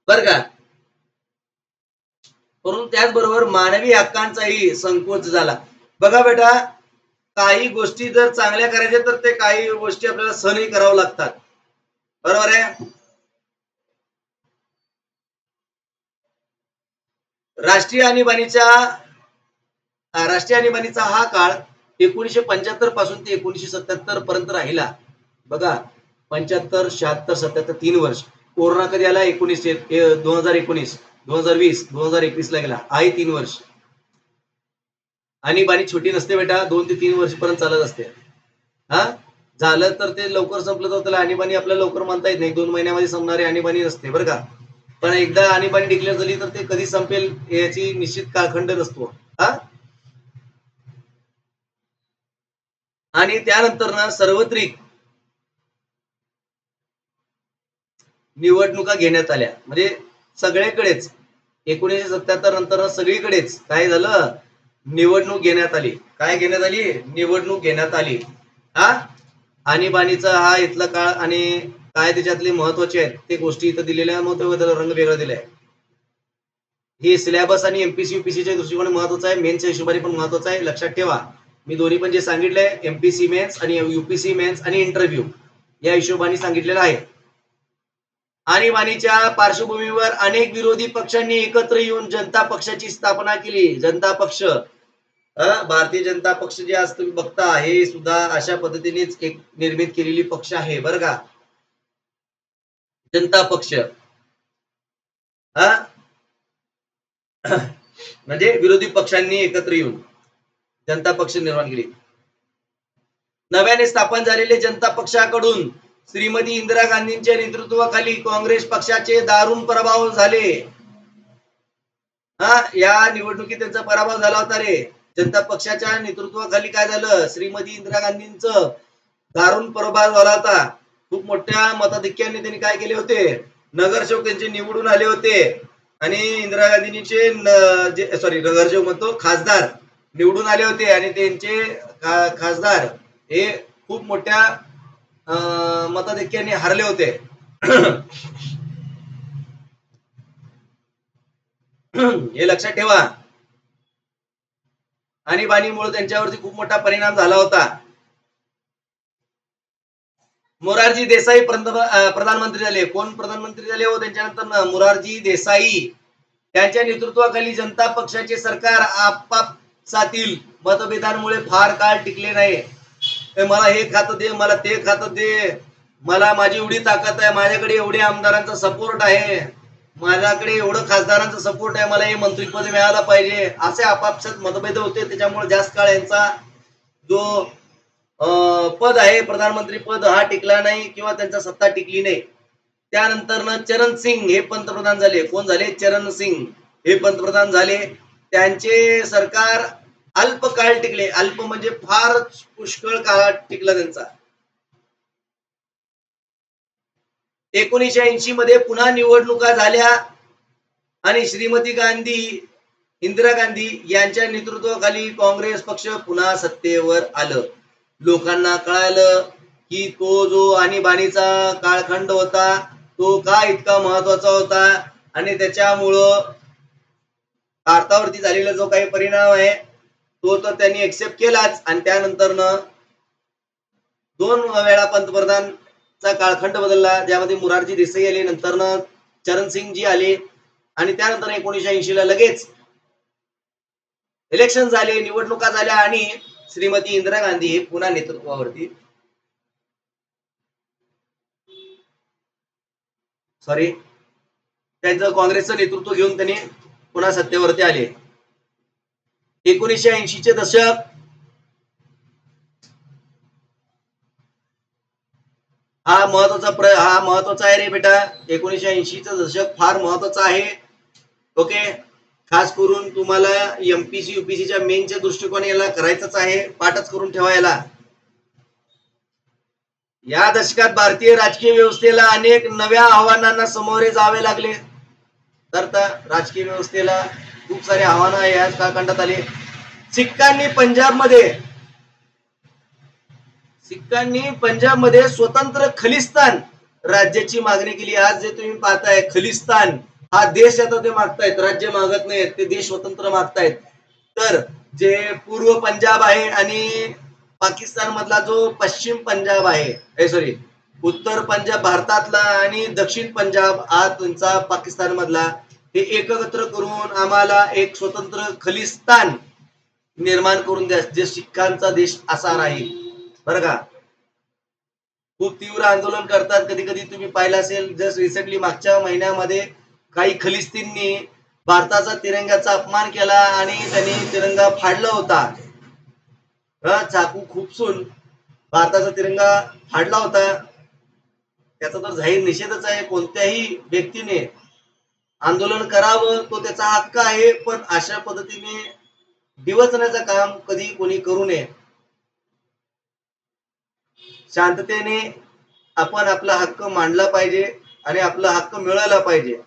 बर का. परंतु त्याचबरोबर मानवी हक्कांचाही संकोच झाला. बघा बेटा, काही गोष्टी जर चांगल्या करायच्या तर ते काही गोष्टी आपल्याला सहनही करावं लागतात, बरोबर आहे. राष्ट्रीय आणीबाणीचा हा काळ 1975 पासून ते 1977 पर्यंत राहिला. बघा 75, 76, 77 3 वर्ष. कोरोना कधी आला? 2019, 2020, 2021 ला गेला. आहे 3 वर्ष. आणीबाणी छोटी नसते बेटा, 2 ते 3 वर्ष पर्यंत चालत असते. हा झालं तर ते लवकर संपलं तर त्याला आणीबाणी आपल्याला लवकर म्हणता येत नाही. 2 महिन्यामध्ये संपणारी आणीबाणी नसते, बरं का. पण एकदा आणीबाणी डिक्लेअर झाली तर ते कधी संपेल याची निश्चित कालखंड नसतो. हा आणि त्यानंतर ना सार्वत्रिक निवडणुका घेण्यात आल्या, म्हणजे सगळीकडेच 1977 नंतर सगळीकडेच काय झालं, निवडणूक घेण्यात आली. काय घेण्यात आली? निवडणूक घेण्यात आली. हा आणीबाणीचा हा इथला काळ आणि काय त्याच्यातले महत्वाचे आहेत ते गोष्टी इथं दिलेल्या, मग त्याला रंग वेगळा दिलाय. हे सिलेबस आणि एमपीसी युपीसीच्या दृष्टिकोनाने महत्वाचं आहे, मेन्सच्या हिशोबाने पण महत्वाचं आहे. लक्षात ठेवा, मी दोन्ही पण जे सांगितलंय एमपीसी मेन्स आणि युपीसी मेन्स आणि इंटरव्ह्यू या हिशोबाने सांगितलेलं आहे. आणीबाणीच्या पार्श्वभूमीवर अनेक विरोधी पक्षांनी एकत्र येऊन जनता पक्षाची स्थापना केली. जनता पक्ष, भारतीय जनता पक्ष जे आज तुम्ही बघता हे सुद्धा अशा पद्धतीनेच एक निर्मित केलेली पक्ष आहे, बरं का. जनता पक्ष म्हणजे विरोधी पक्षांनी एकत्र येऊन जनता पक्ष निर्माण केली. नव्याने स्थापन झालेले जनता पक्षाकडून श्रीमती इंदिरा गांधींच्या नेतृत्वाखाली काँग्रेस पक्षाचे दारुण पराभव झाले. या निवडणुकीत त्यांचा पराभव झाला होता रे. जनता पक्षाच्या नेतृत्वाखाली काय झालं, श्रीमती इंदिरा गांधींचं दारुण पराभव झाला होता. खूप मोठ्या मताधिक्याने त्यांनी काय केले होते, नगरसेवक त्यांचे निवडून आले होते आणि इंदिरा गांधींचे नगरसेवक म्हणतो खासदार निवडून आले होते आणि त्यांचे खासदार हे खूप मोठ्या मताधिक्याने हरले होते. हे लक्षात ठेवा. आणीबाणीमुळे त्यांच्यावरती खूप मोठा परिणाम झाला होता. मोरारजी देसाई प्रधानमंत्री झाले. कोण प्रधानमंत्री झाले हो त्यांच्यानंतर? मोरारजी देसाई. त्यांच्या नेतृत्वाखाली जनता पक्षाचे सरकार आपापसातील मतभेदांमुळे फार काळ टिकले नाही. मला हे खातं दे, मला ते खातं दे, मला माझी एवढी ताकद आहे, माझ्याकडे एवढे आमदारांचा सपोर्ट आहे, माझ्याकडे एवढं खासदारांचा सपोर्ट आहे, मला हे मंत्रीपद मिळालं पाहिजे, असे आपापसात मतभेद होते. त्याच्यामुळे जास्त काळ यांचा जो पद आहे प्रधानमंत्री पद हा टिकला नाही किंवा त्यांचा सत्ता टिकली नाही. त्यानंतर चरण सिंग हे पंतप्रधान झाले. कोण झाले? चरण सिंग हे पंतप्रधान झाले. त्यांचे सरकार अल्प काळ टिकले. अल्प म्हणजे फार पुष्कळ काळात टिकला त्यांचा. 1980 मध्ये पुन्हा निवडणुका झाल्या आणि श्रीमती इंदिरा गांधी यांच्या नेतृत्वाखाली काँग्रेस पक्ष पुन्हा सत्तेवर आलं. लोकांना कळालं की तो जो आणीबाणीचा काळखंड होता तो का इतका महत्वाचा होता आणि त्याच्यामुळं भारतावरती झालेला जो काही परिणाम आहे तो तर त्यांनी एक्सेप्ट केलाच. आणि त्यानंतर 2 वेळा पंतप्रधान चा कालखंड बदलला, ज्यामध्ये मोरारजी देसाई आले, नंतर चरणसिंगजी आले आणि त्यानंतर 1980 ला लगेच इलेक्शन झाले, निवडणुका झाल्या आणि श्रीमती इंदिरा गांधी पुन्हा नेतृत्वावरती त्यांचं काँग्रेसचं नेतृत्व घेऊन त्यांनी पुन्हा सत्तेवरती आले. 1980 चे दशक हा महत्वाचा आहे रे बेटा. 1980 चं दशक फार महत्वाचं आहे. ओके, खास करून तुम्हाला एमपीसी युपीसीच्या मेनच्या दृष्टिकोन याला करायचंच आहे, पाठच करून ठेवायला. या दशकात भारतीय राजकीय व्यवस्थेला अनेक नव्या आव्हानांना सामोरे जावे लागले. तर राजकीय व्यवस्थेला खूप सारे आव्हानं या कालखंडात आले. सिखांनी पंजाबमध्ये स्वतंत्र खलिस्तान राज्याची मागणी केली. आज जे तुम्ही पाहताय खलिस्तान हा देश आता ते मागतायत, राज्य मागत नाहीत, ते देश स्वतंत्र मागतायत. तर जे पूर्व पंजाब आहे आणि पाकिस्तान मधला जो पश्चिम पंजाब आहे, सॉरी उत्तर पंजाब भारतातला आणि दक्षिण पंजाब हा तुमचा पाकिस्तान मधला, हे एकत्र करून आम्हाला एक स्वतंत्र खलिस्तान निर्माण करून द्या, जे शिखांचा देश असा राहील. बरं का, खूप तीव्र आंदोलन करतात. कधी कधी तुम्ही पाहिलं असेल, जस्ट रिसेंटली मागच्या महिन्यामध्ये काही खलिस्तींनी भारताचा तिरंगाचा अपमान केला आणि त्यांनी तिरंगा फाडला होता. चाकू खुपसून भारताचा तिरंगा फाडला होता. त्याचा तर जाहीर निषेधच आहे. कोणत्याही व्यक्तीने आंदोलन करावं, तो त्याचा हक्क आहे, पण अशा पद्धतीने डिवचण्याचं काम कधी कोणी करू नये. शांततेने आपण आपला हक्क मांडला पाहिजे आणि आपला हक्क मिळाला पाहिजे.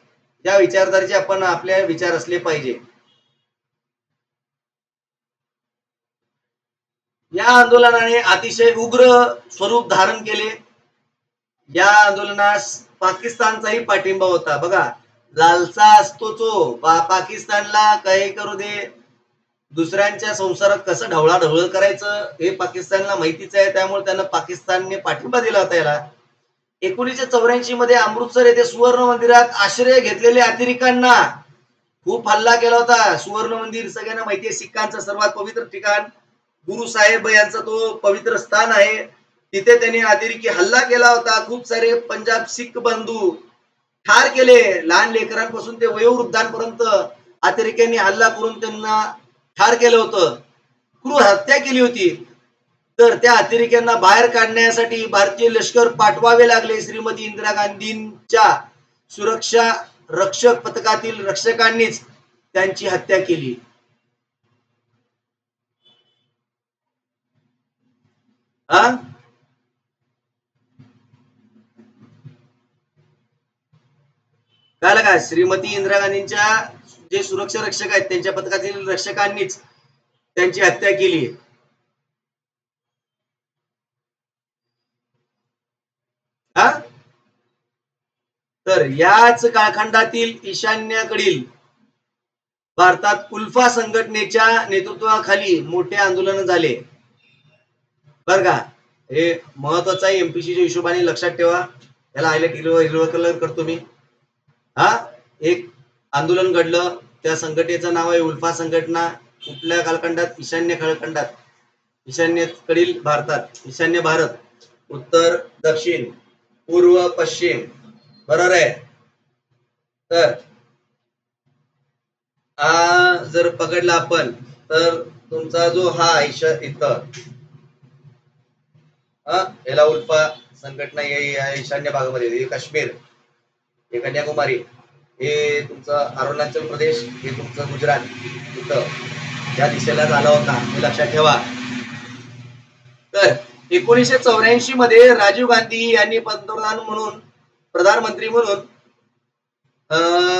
या विचारधारेचे आपण आपले विचार असले पाहिजे. या आंदोलनाने अतिशय उग्र स्वरूप धारण केले. या आंदोलनास पाकिस्तानचाही पाठिंबा होता. बघा, लालचा असतो तो पाकिस्तानला काही करू दे, दुसऱ्यांच्या संसारात कसं ढवळाढवळ करायचं हे पाकिस्तानला माहितीच आहे. त्यामुळे त्यांना पाकिस्तानने पाठिंबा दिला होता याला. 1984 मध्ये अमृतसर येथे सुवर्ण मंदिरात आश्रय घेतलेल्या अतिरेक्यांना खूप हल्ला केला होता. सुवर्ण मंदिर सगळ्यांना माहिती आहे, सिखांचं सर्वात पवित्र ठिकाण, गुरु साहेब यांचा तो पवित्र स्थान आहे. तिथे त्यांनी अतिरेकी हल्ला केला होता. खूप सारे पंजाब सिख बंधू ठार केले. लहान लेकरांपासून ते वयोवृद्धांपर्यंत अतिरेक्यांनी हल्ला करून त्यांना ठार केलं होतं, क्रूर हत्या केली होती. तर त्या अतिरेक्यांना बाहेर काढण्यासाठी भारतीय लष्कर पाठवावे लागले. श्रीमती इंदिरा गांधींच्या सुरक्षा रक्षक पथकातील रक्षकांनीच त्यांची हत्या केली. काय का श्रीमती इंदिरा गांधींच्या जे सुरक्षा रक्षक आहेत त्यांच्या पथकातील रक्षकांनीच त्यांची हत्या केली. तर याच कालखंडातील ईशान्येकडील भारतात उल्फा संघटनेच्या नेतृत्वाखाली मोठे आंदोलन झाले. बर का, हे महत्वाचं आहे. एमपीसीच्या हिशोबाने लक्षात ठेवा. याला हायलाइट हिरवा कलर करतो मी. एक आंदोलन घडलं, त्या संघटनेचं नाव आहे उल्फा संघटना. कुठल्या कालखंडात? ईशान्य कालखंडात, ईशान्येकडील भारतात. ईशान्य भारत, उत्तर दक्षिण पूर्व पश्चिम, बरोबर आहे. तर जर पकडला आपण तर तुमचा जो हा इथं याला उल्फा संघटना ईशान्य भागामध्ये, हे काश्मीर, हे कन्याकुमारी, हे तुमचं अरुणाचल प्रदेश, हे तुमचं गुजरात, इथं या दिशेला झाला होता, हे लक्षात ठेवा. तर 1984 मध्ये राजीव गांधी यांनी प्रधानमंत्री म्हणून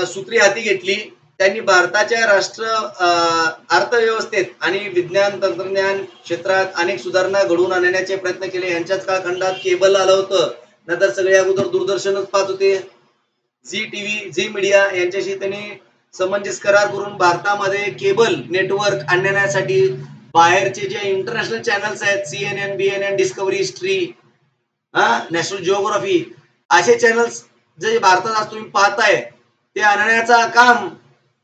सूत्री हाती घेतली. त्यांनी भारताच्या राष्ट्र अर्थव्यवस्थेत आणि विज्ञान तंत्रज्ञान क्षेत्रात अनेक सुधारणा घडवून आणण्याचे प्रयत्न केले. यांच्याच कालखंडात केबल आलं होतं. नंतर सगळे अगोदर दूरदर्शनच पाहत होते. झी टीव्ही, झी मीडिया यांच्याशी त्यांनी समंजस करार करून भारतामध्ये केबल नेटवर्क आणण्यासाठी बाहेरचे जे इंटरनॅशनल चॅनल्स आहेत, CNN, BNN, discovery, history, national geography असे चॅनल्स जे भारतात आज तुम्ही पाहताय ते आणण्याचा काम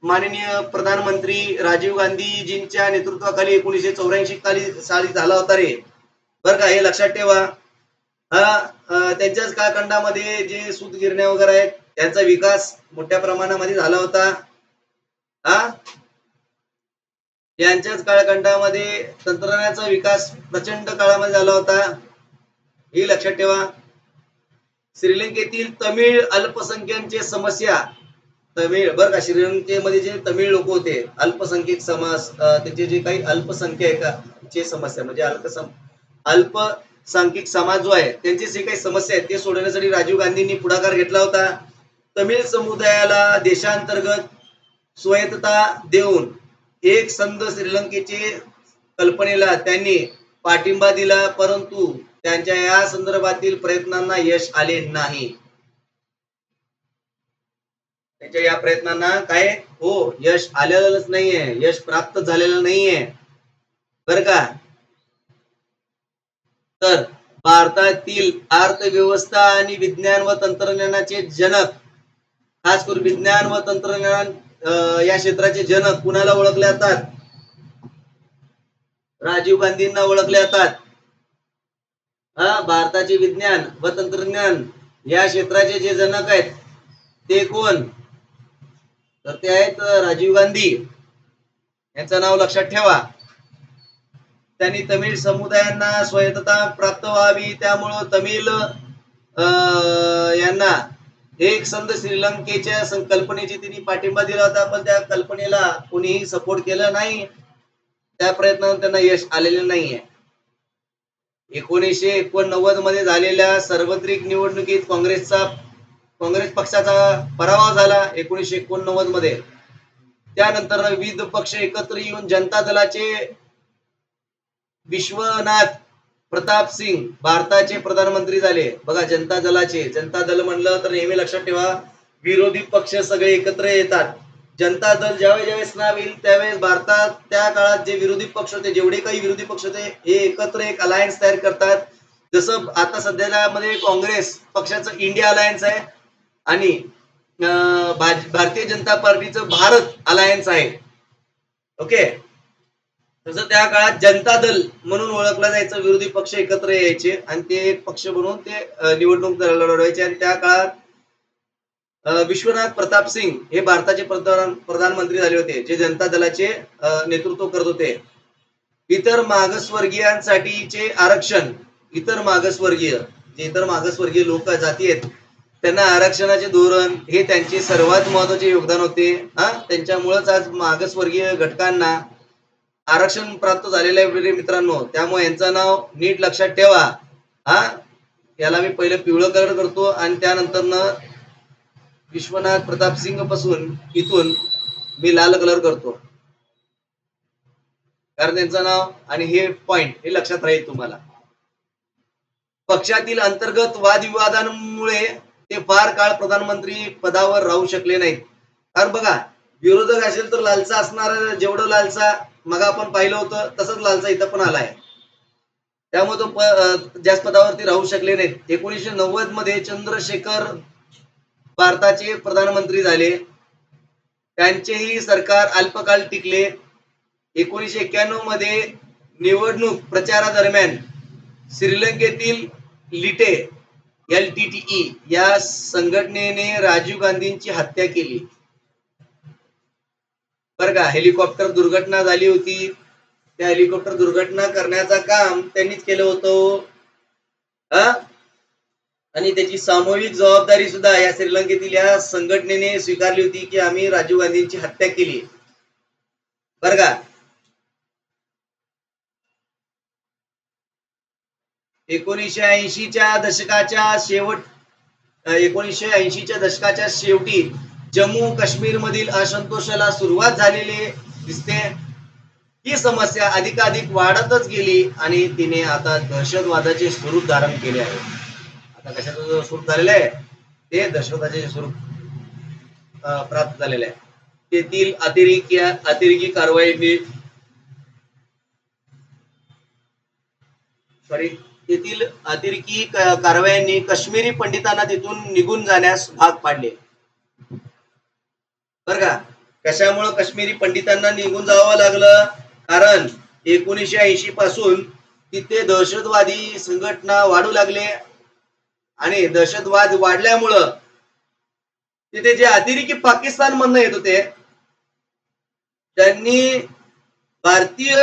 माननीय प्रधानमंत्री राजीव गांधीजींच्या नेतृत्वाखाली 1984 साली झाला होता रे. बरं का, हे लक्षात ठेवा. त्यांच्याच कालखंडामध्ये जे सूतगिरण्या वगैरे आहेत त्यांचा विकास मोठ्या प्रमाणामध्ये झाला होता. यांच्याच कालखंडामध्ये तंत्रज्ञानाचा विकास प्रचंड काळामध्ये झाला होता. हे लक्षात ठेवा. श्रीलंकेतील तमिळ अल्पसंख्याकांची समस्या, तमिळ बरं का, श्रीलंकेमध्ये जे तमिळ लोक होते अल्पसंख्याक समाज, त्याचे जे काही अल्पसंख्याकांची समस्या म्हणजे अल्पसंख्याक समाज जो आहे त्यांची जे काही समस्या आहेत ते सोडवण्यासाठी राजीव गांधींनी पुढाकार घेतला होता. तमिळ समुदायाला देशांतर्गत स्वायत्तता देऊन एक संघ श्रीलंकेचे कल्पनेला त्यांनी पाठिंबा दिला, परंतु त्यांच्या या संदर्भातील प्रयत्नांना यश आले नाही. त्यांच्या या प्रयत्नांना काय यश आलेलंच नाहीये, यश प्राप्त झालेलं नाहीये बर का. तर भारतातील अर्थव्यवस्था आणि विज्ञान व तंत्रज्ञानाचे जनक, खास करून विज्ञान व तंत्रज्ञान या क्षेत्राचे जनक कुणाला ओळखले जातात? राजीव गांधींना ओळखले जातात. भारताचे विज्ञान व तंत्रज्ञान या क्षेत्राचे जे जनक आहेत ते कोण? तर ते आहेत राजीव गांधी. यांचं नाव लक्षात ठेवा. त्यांनी तमिळ समुदायांना स्वायत्तता प्राप्त व्हावी त्यामुळं तमिळ यांना एक संघ श्रीलंकेच्या संकल्पनेची त्यांनी पाठिंबा दिला होता, पण त्या कल्पनेला कोणीही सपोर्ट केलं नाही. त्या प्रयत्नात त्यांना यश आलेले नाहीये. 1989 मध्ये झालेल्या सार्वत्रिक निवडणुकीत काँग्रेस पक्षाचा पराभव झाला 1989 मध्ये. त्यानंतर विविध पक्ष एकत्र येऊन जनता दलाचे विश्वनाथ प्रताप सिंग भारताचे प्रधानमंत्री झाले. बघा, जनता दल म्हणलं तर नेहमी लक्षात ठेवा विरोधी पक्ष सगळे एकत्र येतात. जनता दल ज्यावेळेस नाव येईल त्यावेळेस भारतात त्या काळात जे विरोधी पक्ष होते, जेवढे काही विरोधी पक्ष होते, हे एकत्र एक अलायन्स तयार करतात. जसं आता सध्याला मध्ये काँग्रेस पक्षाचं इंडिया अलायन्स आहे आणि भारतीय जनता पार्टीचं भारत अलायन्स आहे. ओके, तसं त्या काळात जनता दल म्हणून ओळखला जायचं. विरोधी पक्ष एकत्र यायचे आणि ते एक पक्ष बनवून ते निवडणूक लढवायचे. आणि त्या काळात विश्वनाथ प्रताप सिंग हे भारताचे प्रधानमंत्री झाले होते, जे जनता दलाचे नेतृत्व करत होते. इतर मागासवर्गीयांसाठीचे आरक्षण, इतर मागासवर्गीय लोक जाती आहेत त्यांना आरक्षणाचे धोरण हे त्यांचे सर्वात महत्वाचे योगदान होते. त्यांच्यामुळेच आज मागासवर्गीय घटकांना आरक्षण प्राप्त झालेलं आहे मित्रांनो. त्यामुळे यांचं नाव नीट लक्षात ठेवा. याला मी पहिले पिवळं कलर करतो आणि त्यानंतर विश्वनाथ प्रताप सिंग पासून इथून मी लाल कलर करतो, कारण त्यांचं नाव आणि हे पॉइंट हे लक्षात राहील तुम्हाला. पक्षातील अंतर्गत वादविवादांमुळे ते फार काळ प्रधानमंत्री पदावर राहू शकले नाहीत. कारण बघा, विरोधक असेल तर लालचा असणार, जेवढं लालचा मग आपण पाहिलं होतं तसंच लालचा इथं पण आलाय. त्यामुळे तो जास्त पदावरती राहू शकले नाहीत. 1990 मध्ये चंद्रशेखर भारताचे प्रधानमंत्री झाले. त्यांचेही सरकार अल्पकाळ टिकले. 1991 मध्ये निवडणूक प्रचारादरम्यान श्रीलंकेतील लिटे LTTE या संघटनेने राजीव गांधींची हत्या केली. बरं का, हेलिकॉप्टर दुर्घटना झाली होती. त्या हेलिकॉप्टर दुर्घटना करण्याचं काम त्यांनीच केलं होतं. आणि त्याची सामूहिक जबाबदारी सुद्धा या श्रीलंकेतील या संघटनेने स्वीकारली होती की आम्ही राजीव गांधींची हत्या केली. बरं का, 1980च्या दशकाच्या शेवटी जम्मू काश्मीर मधील असंतोषाला सुरुवात झालेली दिसते. ही समस्या अधिकाधिक वाढतच गेली आणि तिने आता दहशतवादाचे स्वरूप धारण केले आहे. आता कशाचं स्वरूप झालेलं आहे? ते दहशतवादाचे स्वरूप प्राप्त झालेलं आहे. तेथील अतिरेकी कारवाई तेथील अतिरेकी कारवायांनी काश्मीरी पंडितांना तिथून निघून जाण्यास भाग पाडले. बरं का, कशामुळे काश्मीरी पंडितांना निघून जावं लागलं? कारण 1980 पासून तिथे दहशतवादी संघटना वाढू लागले आणि दहशतवाद वाढल्यामुळं तिथे जे अतिरेकी पाकिस्तान मधनं येत होते त्यांनी भारतीय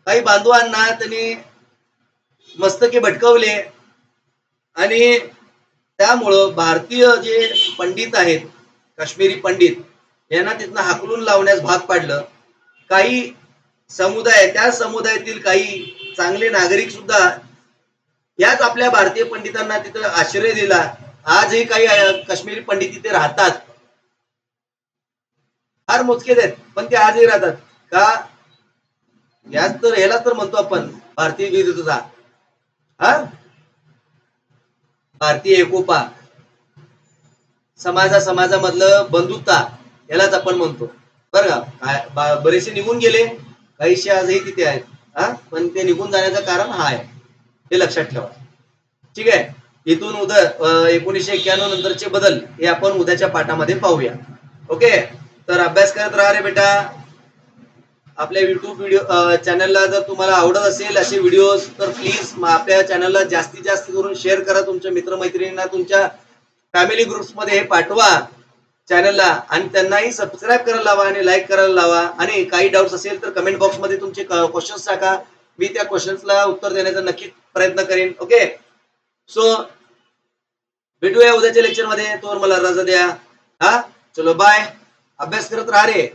काही बांधवांना त्यांनी मस्तके भटकवले आणि त्यामुळं भारतीय जे पंडित आहेत, काश्मीरी पंडित, यांना तिथनं हाकलून लावण्यास भाग पाडलं. काही समुदाय, त्या समुदायातील काही चांगले नागरिक सुद्धा याच आपल्या भारतीय पंडितांना तिथं आश्रय दिला. आजही काही काश्मीरी पंडित तिथे राहतात, फार मोजकेच आहेत पण ते आजही राहतात. का? याच तर ह्याला तर म्हणतो आपण भारतीय विविधता, हा, भारतीय एकोपा, समाजामधलं बंधुता, यालाच आपण म्हणतो. बरं का, बरेचसे निघून गेले, काहीशे आजही तिथे आहेत, हा, पण ते निघून जाण्याचं कारण हा आहे, हे लक्षात ठेवा. ठीक आहे. इथून उद्या 1991 नंतरचे बदल हे आपण उद्याच्या पाठामध्ये पाहूया. ओके, तर अभ्यास करत राहा रे बेटा. आपल्या युट्यूब व्हिडिओ चॅनलला जर तुम्हाला आवडत असेल असे व्हिडिओ तर प्लीज आपल्या चॅनलला जास्तीत जास्त करून शेअर करा. तुमच्या मित्रमैत्रिणींना, तुमच्या फॅमिली ग्रुप्स मध्ये हे पाठवा चॅनलला आणि त्यांनाही सबस्क्राईब करायला लावा आणि लाईक करायला लावा. आणि काही डाऊट्स असेल तर कमेंट बॉक्स मध्ये तुमचे क्वेश्चन्स टाका, मी त्या क्वेश्चन्सला उत्तर देण्याचा नक्की प्रयत्न करेन. ओके, सो भेटूया उद्याच्या लेक्चर मध्ये. तोवर मला रजा द्या. हा, चलो बाय. अभ्यास करत राहा रे.